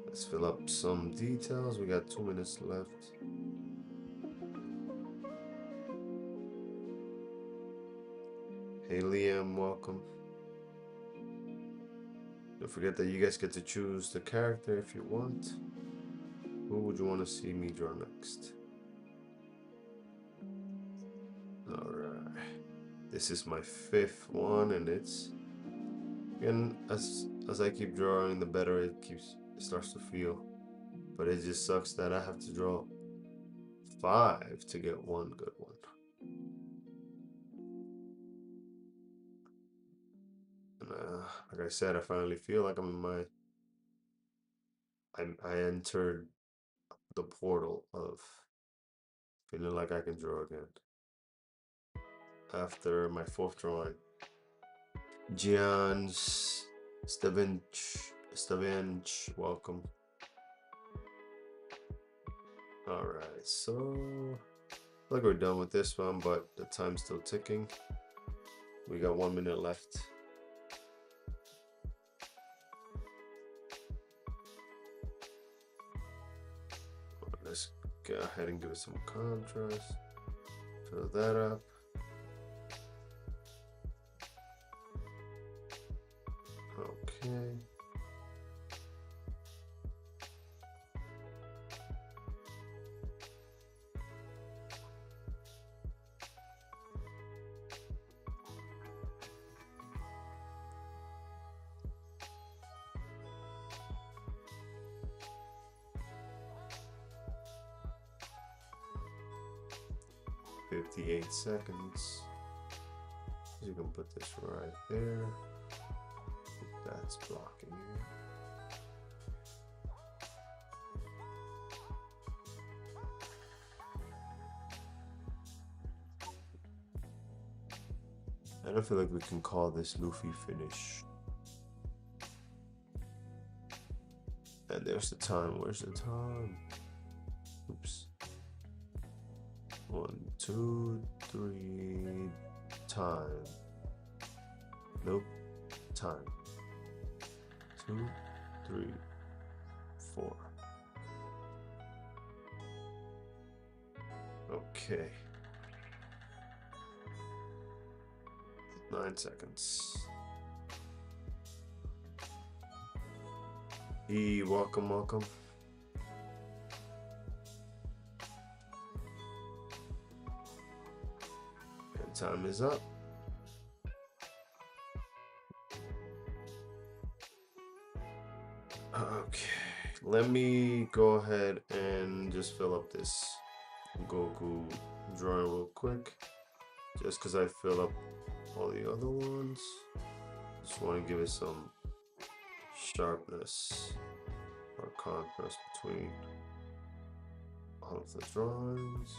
Let's fill up some details. We got 2 minutes left. Hey Liam, welcome. Don't forget that you guys get to choose the character if you want. Who would you want to see me draw next? Alright. This is my 5th one and it's And as I keep drawing, the better it starts to feel. But it just sucks that I have to draw 5 to get one good one. And like I said, I finally feel like I'm in my. I entered the portal of feeling like I can draw again after my 4th drawing. Gian Stavinch, welcome. Alright, so I feel like we're done with this one, but the time's still ticking. We got 1 minute left. Let's go ahead and give it some contrast. Fill that up. Okay. "58 seconds. You can put this right there. That's blocking it. I don't feel like we can call this Luffy finish. And there's the time. Where's the time? Oops. 1, 2, 3. Time. Nope. Time. 2, 3, 4. Okay. 9 seconds. Welcome, welcome. And time is up. Okay, let me go ahead and just fill up this Goku drawing real quick, just because I fill up all the other ones. Just want to give it some sharpness or contrast between all of the drawings.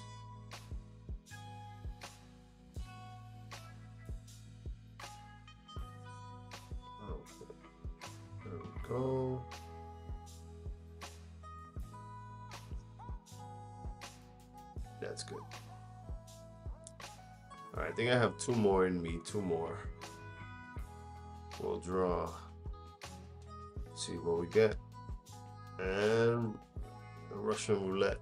Okay, there we go. That's good. All right, I think I have 2 more in me. 2 more. We'll draw. See what we get. And the Russian roulette.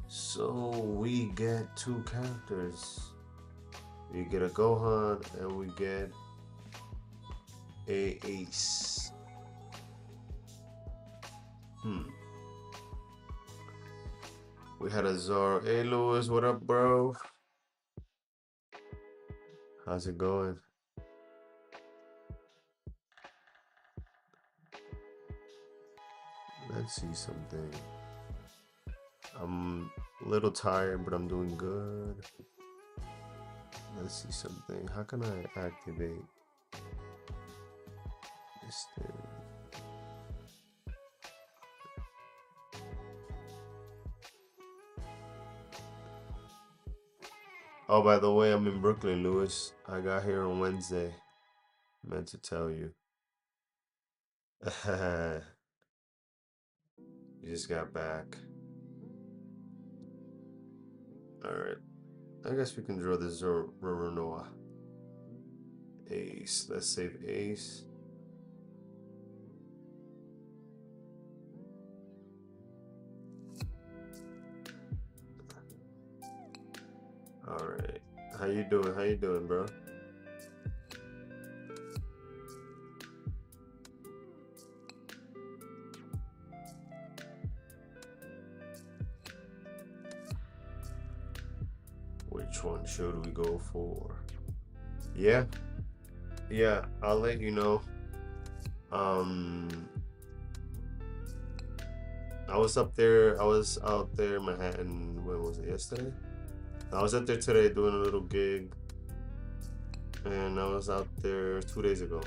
So we get 2 characters. We get a Gohan and we get a Ace. We had a Zoro. Hey Lewis, what up, bro? How's it going? Let's see something. I'm a little tired, but I'm doing good. Let's see something. How can I activate this thing? Oh, by the way, I'm in Brooklyn, Lewis. I got here on Wednesday. Meant to tell you. You just got back. Alright. I guess we can draw the Roronoa. Ace. Let's save Ace. Alright. How you doing? How you doing, bro? Which one should we go for? Yeah. yeah, I'll let you know. I was up there. I was out there in Manhattan. When was it? Yesterday. I was up there today doing a little gig, and I was out there 2 days ago.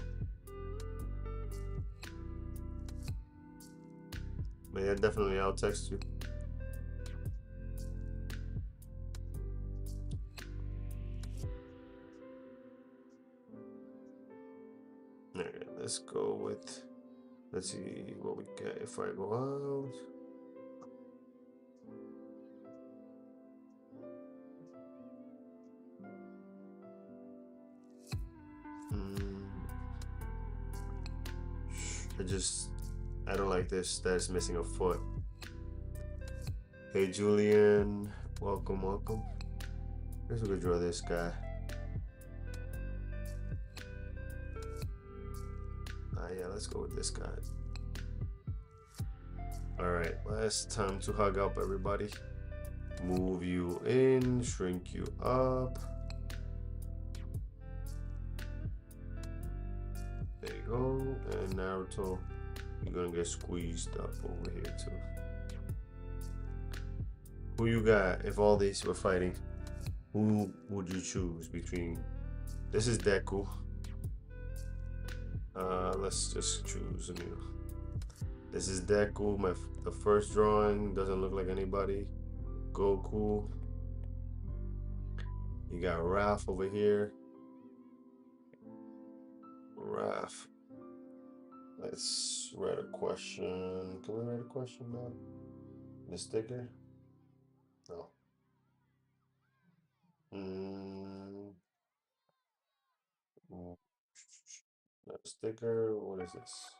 But yeah, definitely, I'll text you. Alright, let's go with. Let's see what we get if I go out. I don't like this. That's missing a foot. Hey Julian, welcome, welcome. Here's we could draw this guy. Yeah, let's go with this guy. Alright, last time to hug up, everybody. Move you in, shrink you up. There you go. And Naruto, you're gonna get squeezed up over here too. Who you got if all these were fighting? Who would you choose between? This is Deku. Let's just choose a new. This is Deku. The first drawing doesn't look like anybody. Goku. You got Raph over here. Raph. Let's write a question. Can we write a question now? The sticker? No. Sticker. What is this?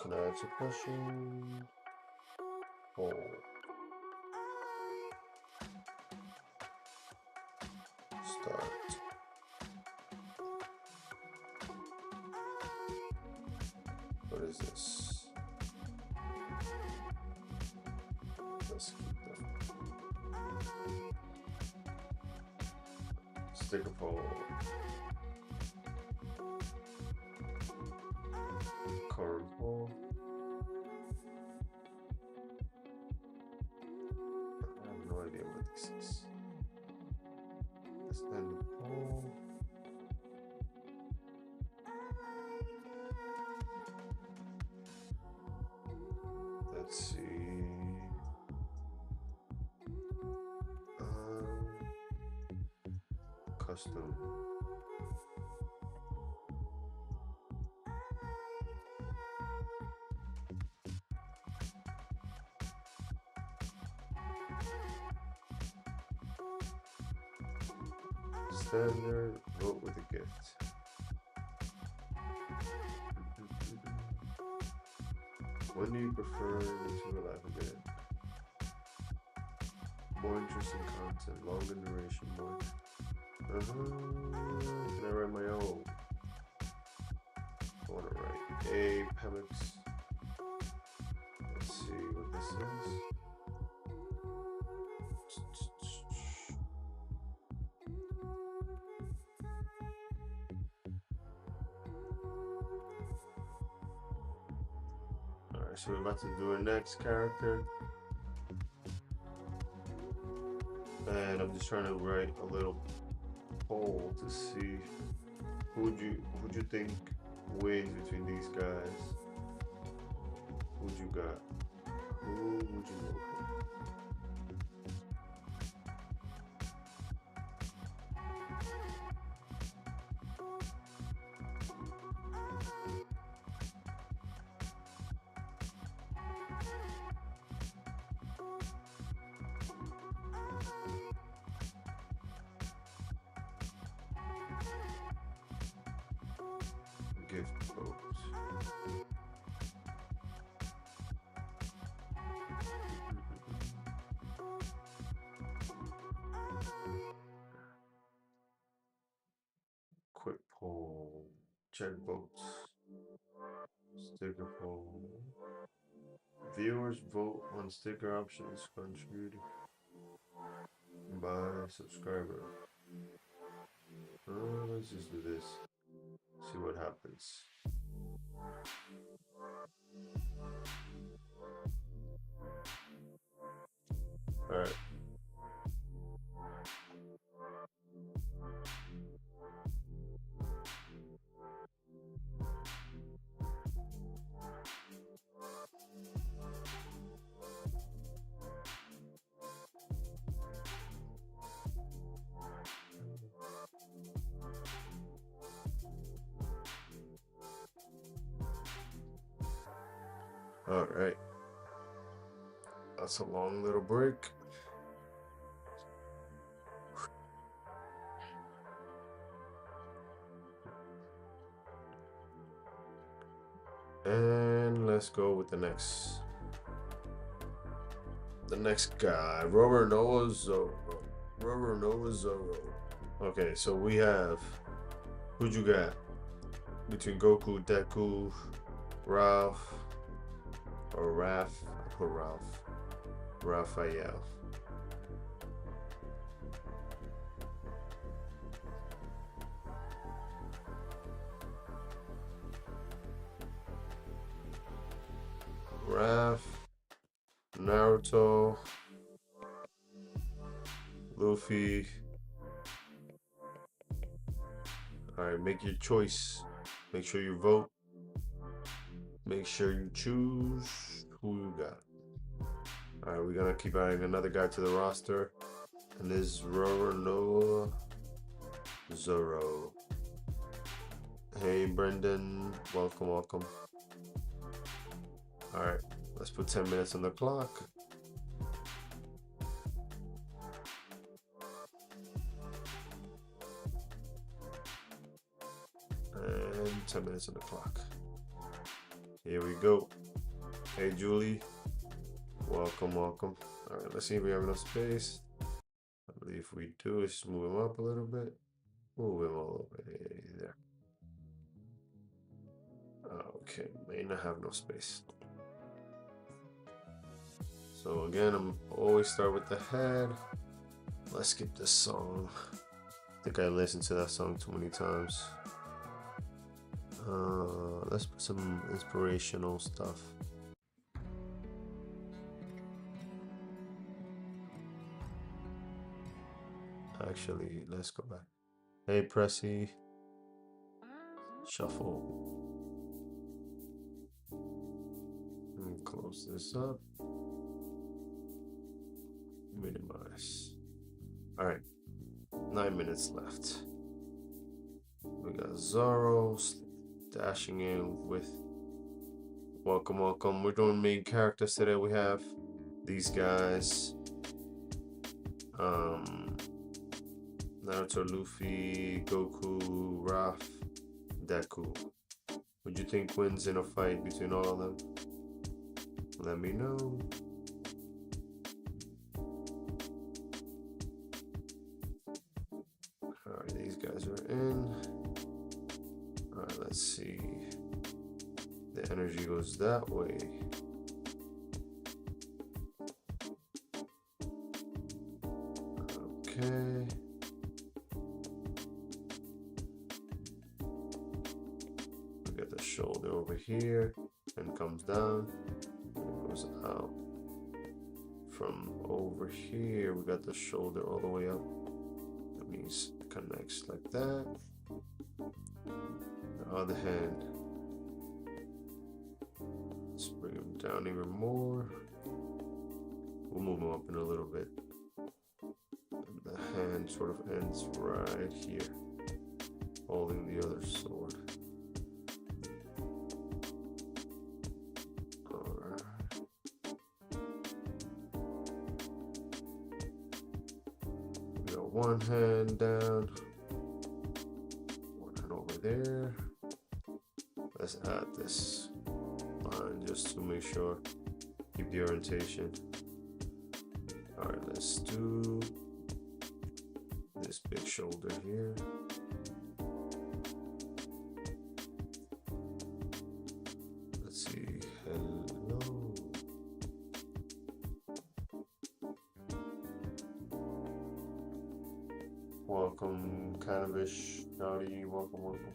Can I answer question? Oh. Start. What is this? Let's keep that. Sticker poll. Current poll. I have no idea what this is. Let's end the poll. Let's see. Custom. Standard. Vote with a gift. When do you prefer to go live again? More interesting content, longer duration, more. Can I write my own? I want to write a Pemix. Let's see what this is. Alright, so we're about to do our next character. And I'm just trying to write a little poll to see who would you think wins between these guys. Who'd you got? Who would you go for? Gift vote. Quick poll. Check votes. Sticker poll. Viewers vote on sticker options contributed by subscriber. Let's just do this. See what happens. All right. All right. That's a long little break. And let's go with the next guy, Rover Noah Zoro. Okay, so we have, who'd you got? Between Goku, Deku, Ralph, or Raph? I put Ralph. Raphael. Raph, Naruto, Luffy. Alright, make your choice. Make sure you vote. Make sure you choose who you got. Alright, we're gonna keep adding another guy to the roster. And this is Noah Zoro. Hey Brendan, welcome. Alright, let's put 10 minutes on the clock. And 10 minutes on the clock. Here we go. Hey Julie, welcome. Alright, let's see if we have enough space. I believe we do. Let's move him up a little bit. Move him all over there. Okay, may not have no space. So again, I'm always start with the head. Let's skip this song. I think I listened to that song too many times. Let's put some inspirational stuff. Actually, let's go back. Hey Pressy. Shuffle. And close this up. Minimize. Alright. 9 minutes left. We got Zoro dashing in with welcome. We're doing main characters today. We have these guys. Naruto, Luffy, Goku, Raph, Deku. Would you think wins in a fight between all of them? Let me know. Alright, these guys are in. Alright, let's see. The energy goes that way. Okay. We got the shoulder over here and comes down. It goes out. From over here, we got the shoulder all the way up. That means it connects like that. The other hand, let's bring him down even more. We'll move him up in a little bit. And the hand sort of ends right here, holding the other sword. One hand down, one hand over there. Let's add this line just to make sure, keep the orientation. All right, let's do this big shoulder here. Let's see, hello. Welcome, Cannabis. Howdy, welcome, welcome.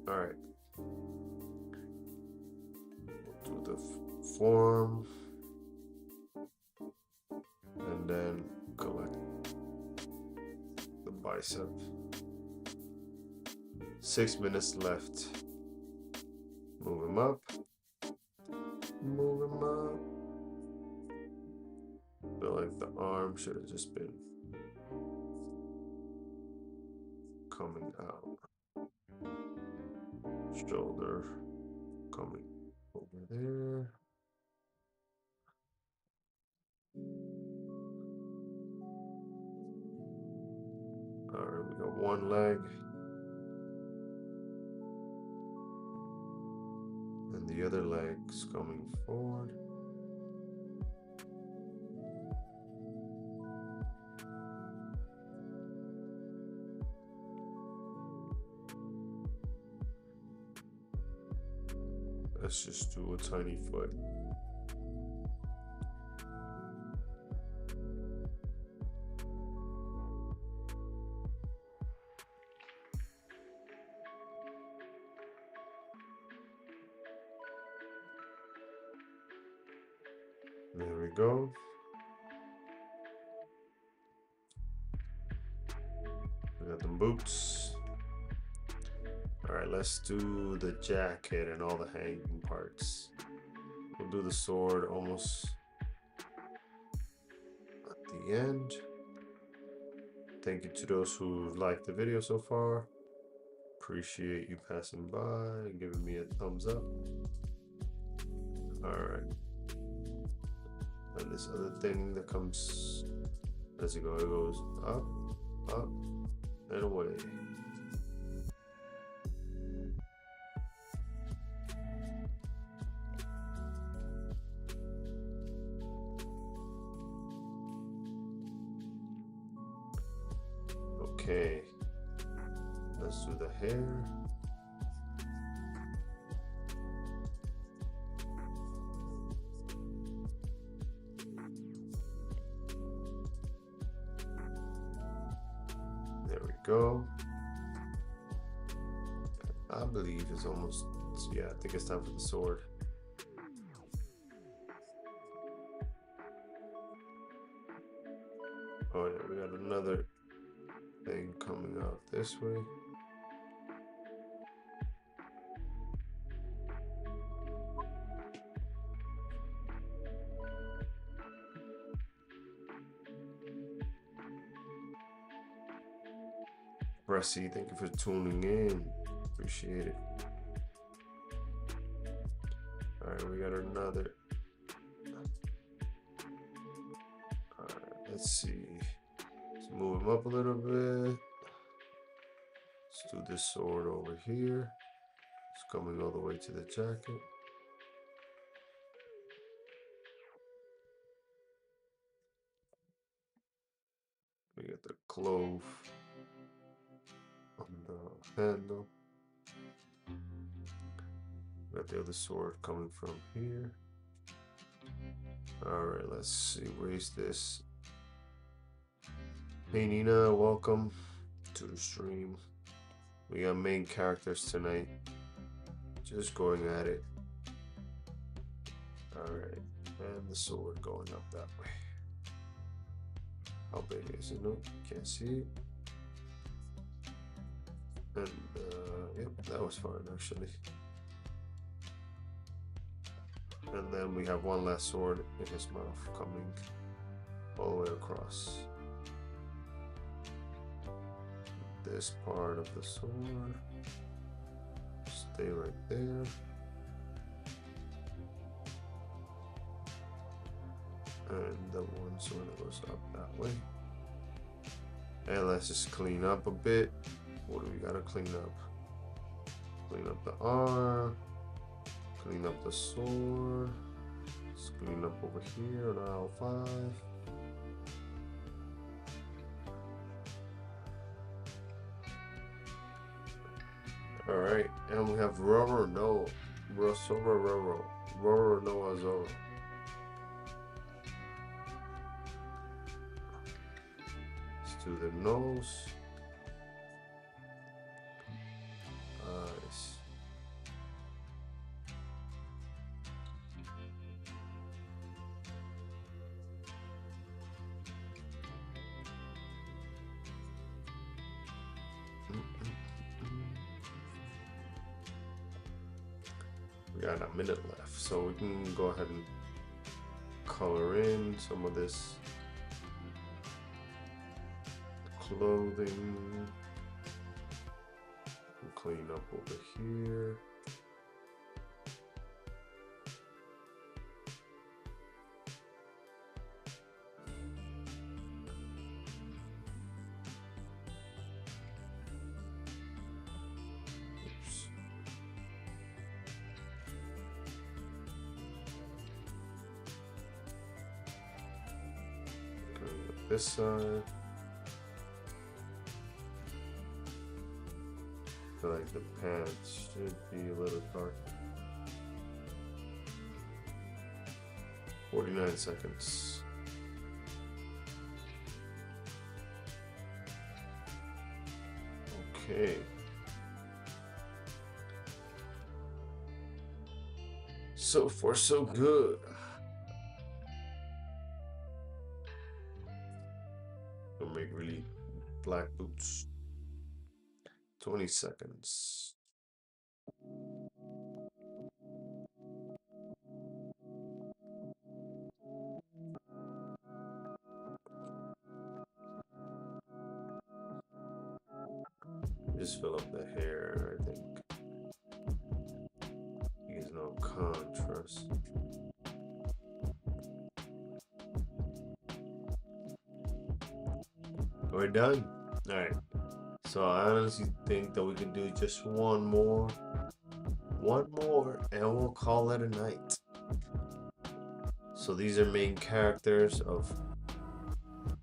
Alright. We'll do the form. And then collect the bicep. 6 minutes left. Move him up. Move him up. Feel like the arm should have just been coming out. Shoulder coming over there. Alright, we got one leg. And the other leg's coming forward. Let's just do a tiny foot. There we go. We got the boots. All right, let's do the jacket and all the hanging parts. We'll do the sword almost at the end. Thank you to those who liked the video so far. Appreciate you passing by and giving me a thumbs up. All right. And this other thing that comes as it goes up, up, and away. Okay, let's do the hair. There we go. I believe it's almost, yeah, I think it's time for the sword. Oh yeah, we got another thing coming out this way. Bressy, thank you for tuning in. Appreciate it. All right, we got another. All right, let's see. Let's move him up a little bit. Let's do this sword over here. It's coming all the way to the jacket. We got the clove on the handle. We got the other sword coming from here. All right, let's see. Where's this? Hey Nina, welcome to the stream. We got main characters tonight. Just going at it. All right, and the sword going up that way. How big is it? No, can't see it. And yep, that was fine actually. And then we have one last sword in his mouth coming all the way across. This part of the sword, stay right there. And the one sword that goes up that way. And let's just clean up a bit. What do we gotta clean up? Clean up the arm, clean up the sword, let's clean up over here on aisle 5. All right, and we have rubber. No, Roro Noah Zoro. Let's do the nose. Eyes. We got a minute left, so we can go ahead and color in some of this clothing. We'll clean up over here. This side. I feel like the pants should be a little darker. 49 seconds. Okay. So far, so good. Gonna make really black boots. 20 seconds. Just fill up the hair, I think. There's no contrast. We're done. All right. So I honestly think that we can do just one more, and we'll call it a night. So these are main characters of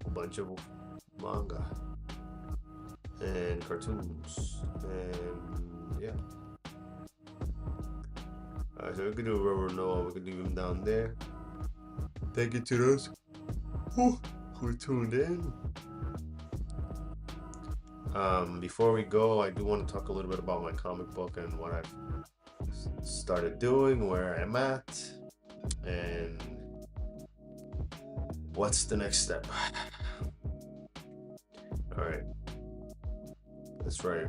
a bunch of manga and cartoons, and yeah. Alright, so we can do Rubber Noah. We can leave him down there. Thank you to those who tuned in. Before we go, I do want to talk a little bit about my comic book and what I've started doing, where I'm at, and what's the next step. All right, that's right,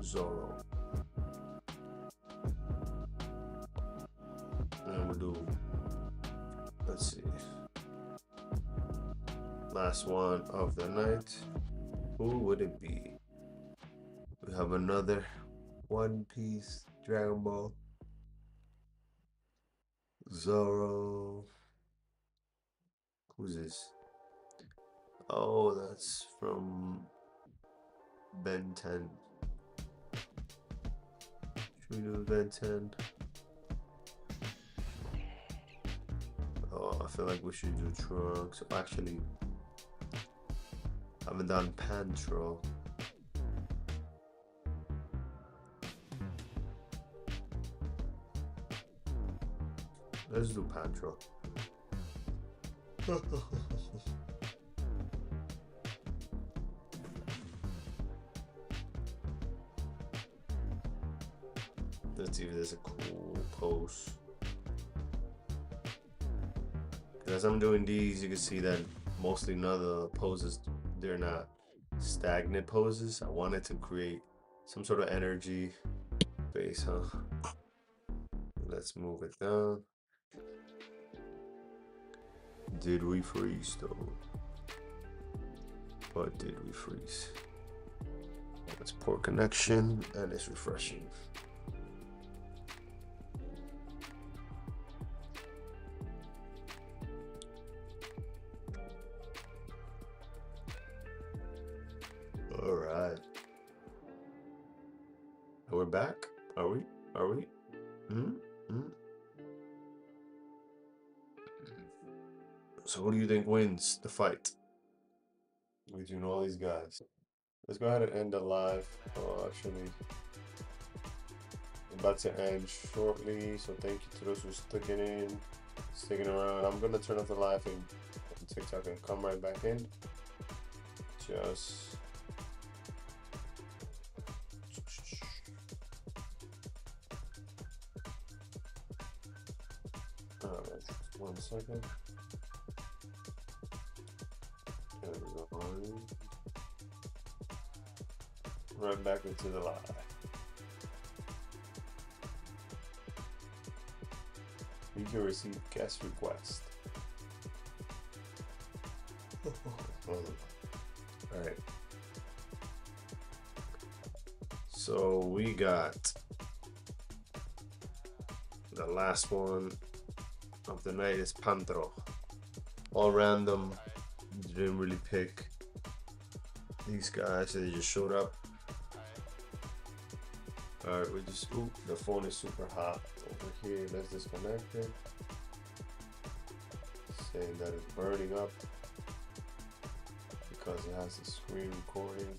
Zoro. And we'll do, let's see, last one of the night. Who would it be? We have another One Piece, Dragon Ball, Zoro. Who's this? Oh, that's from Ben 10. Should we do Ben 10? Oh, I feel like we should do Trunks. Actually, I haven't done Pantro. Let's do Pantro. Let's see if there's a cool pose. As I'm doing these, you can see that mostly none of the poses, they're not stagnant poses. I wanted to create some sort of energy base, huh? Let's move it down. Did we freeze though? What did we freeze? It's poor connection and it's refreshing. All right. We're back. Are we? So who do you think wins the fight between all these guys? Let's go ahead and end the live. Oh, actually, about to end shortly, so thank you to those who sticking around. I'm gonna turn off the live and TikTok and come right back in. Just alright, 1 second. There we go. Right back into the live. You can receive guest request. Alright. So we got the last one of the night is Pantro. All random. Didn't really pick these guys, they just showed up. Alright, we just, ooh, the phone is super hot over here. Let's disconnect it. Saying that it's burning up because it has a screen recording.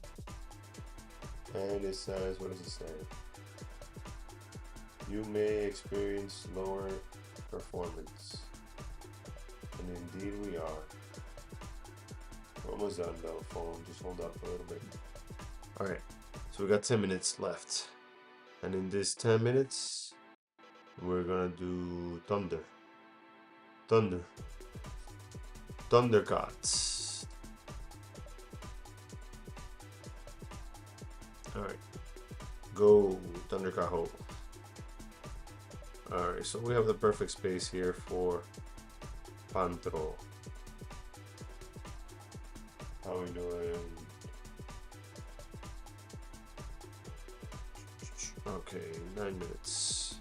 And it says, what does it say? You may experience lower performance. And indeed we are. We're almost done though, phone. Just hold up a little bit. Alright, so we got 10 minutes left. And in this 10 minutes, we're gonna do Thundercats. Alright, go Thundercat ho. Alright, so we have the perfect space here for Pantro. How we doing? Okay, 9 minutes.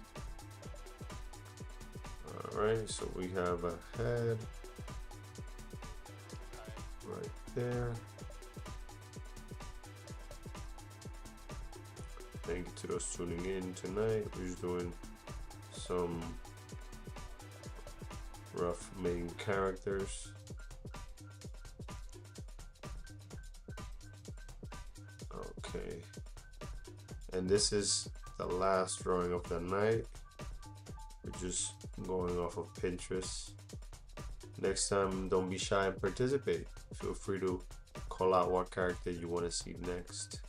Alright, so we have a head right there. Thank you to those tuning in tonight. We're just doing some rough main characters. Okay. And this is the last drawing of the night. We're just going off of Pinterest. Next time, don't be shy and participate. Feel free to call out what character you want to see next.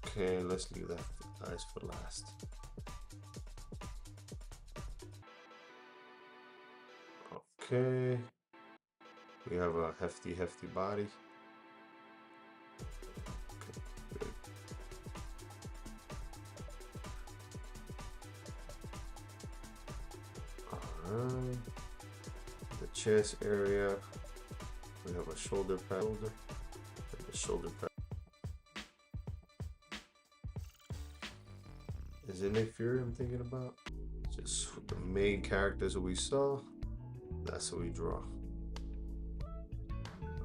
Okay, let's leave that eyes for last. Okay. We have a hefty body. The chest area, we have a shoulder pad, and the shoulder pad. Is it Nick Fury I'm thinking about? Just the main characters that we saw, that's what we draw.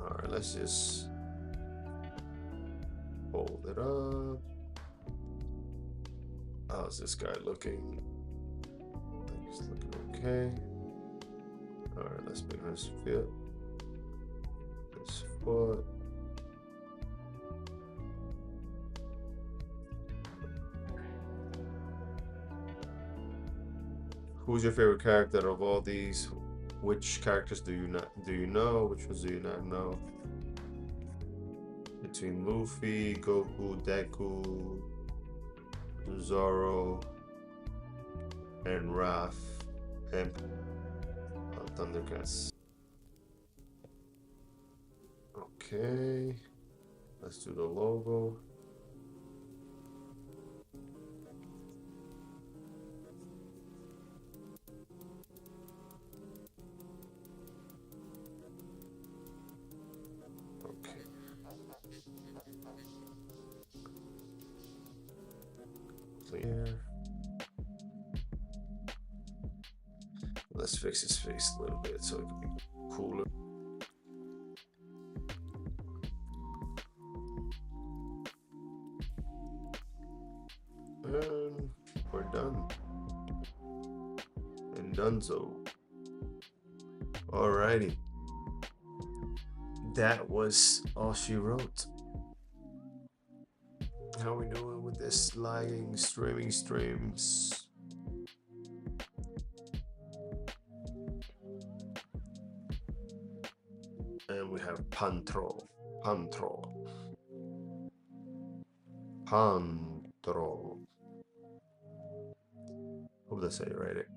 Alright, let's just hold it up. How's this guy looking? I think he's looking okay. Alright, let's make his fit. His foot. Who's your favorite character of all these? Which characters do you know? Which ones do you not know? Between Luffy, Goku, Deku, Zoro, and Raph, and Thundercats. Okay, let's do the logo. Okay. Clear. Let's fix his face a little bit so it can be cooler. And we're done. And donezo. Alrighty. That was all she wrote. How we doing with this lagging streaming streams? And we have Pantro. Hope that's how you write it.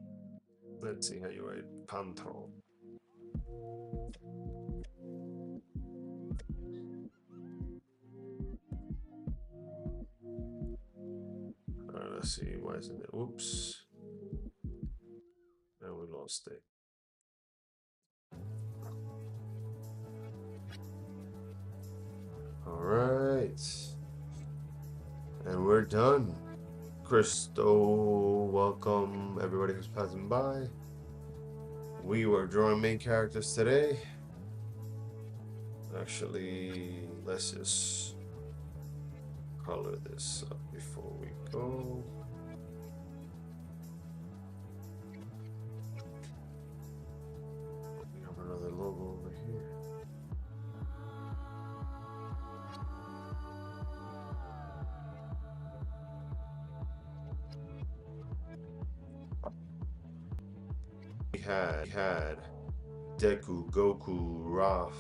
Let's see how you write Pantro. Alright, let's see. Why isn't it? Oops. And we lost it. Alright. And we're done. Christo, welcome everybody who's passing by. We were drawing main characters today. Actually, let's just color this up before we go. We have another logo over here. We had Deku, Goku, Raph,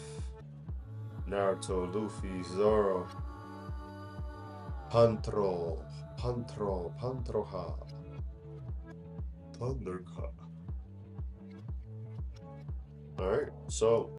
Naruto, Luffy, Zoro, Pantroha, Thundercat. Alright, so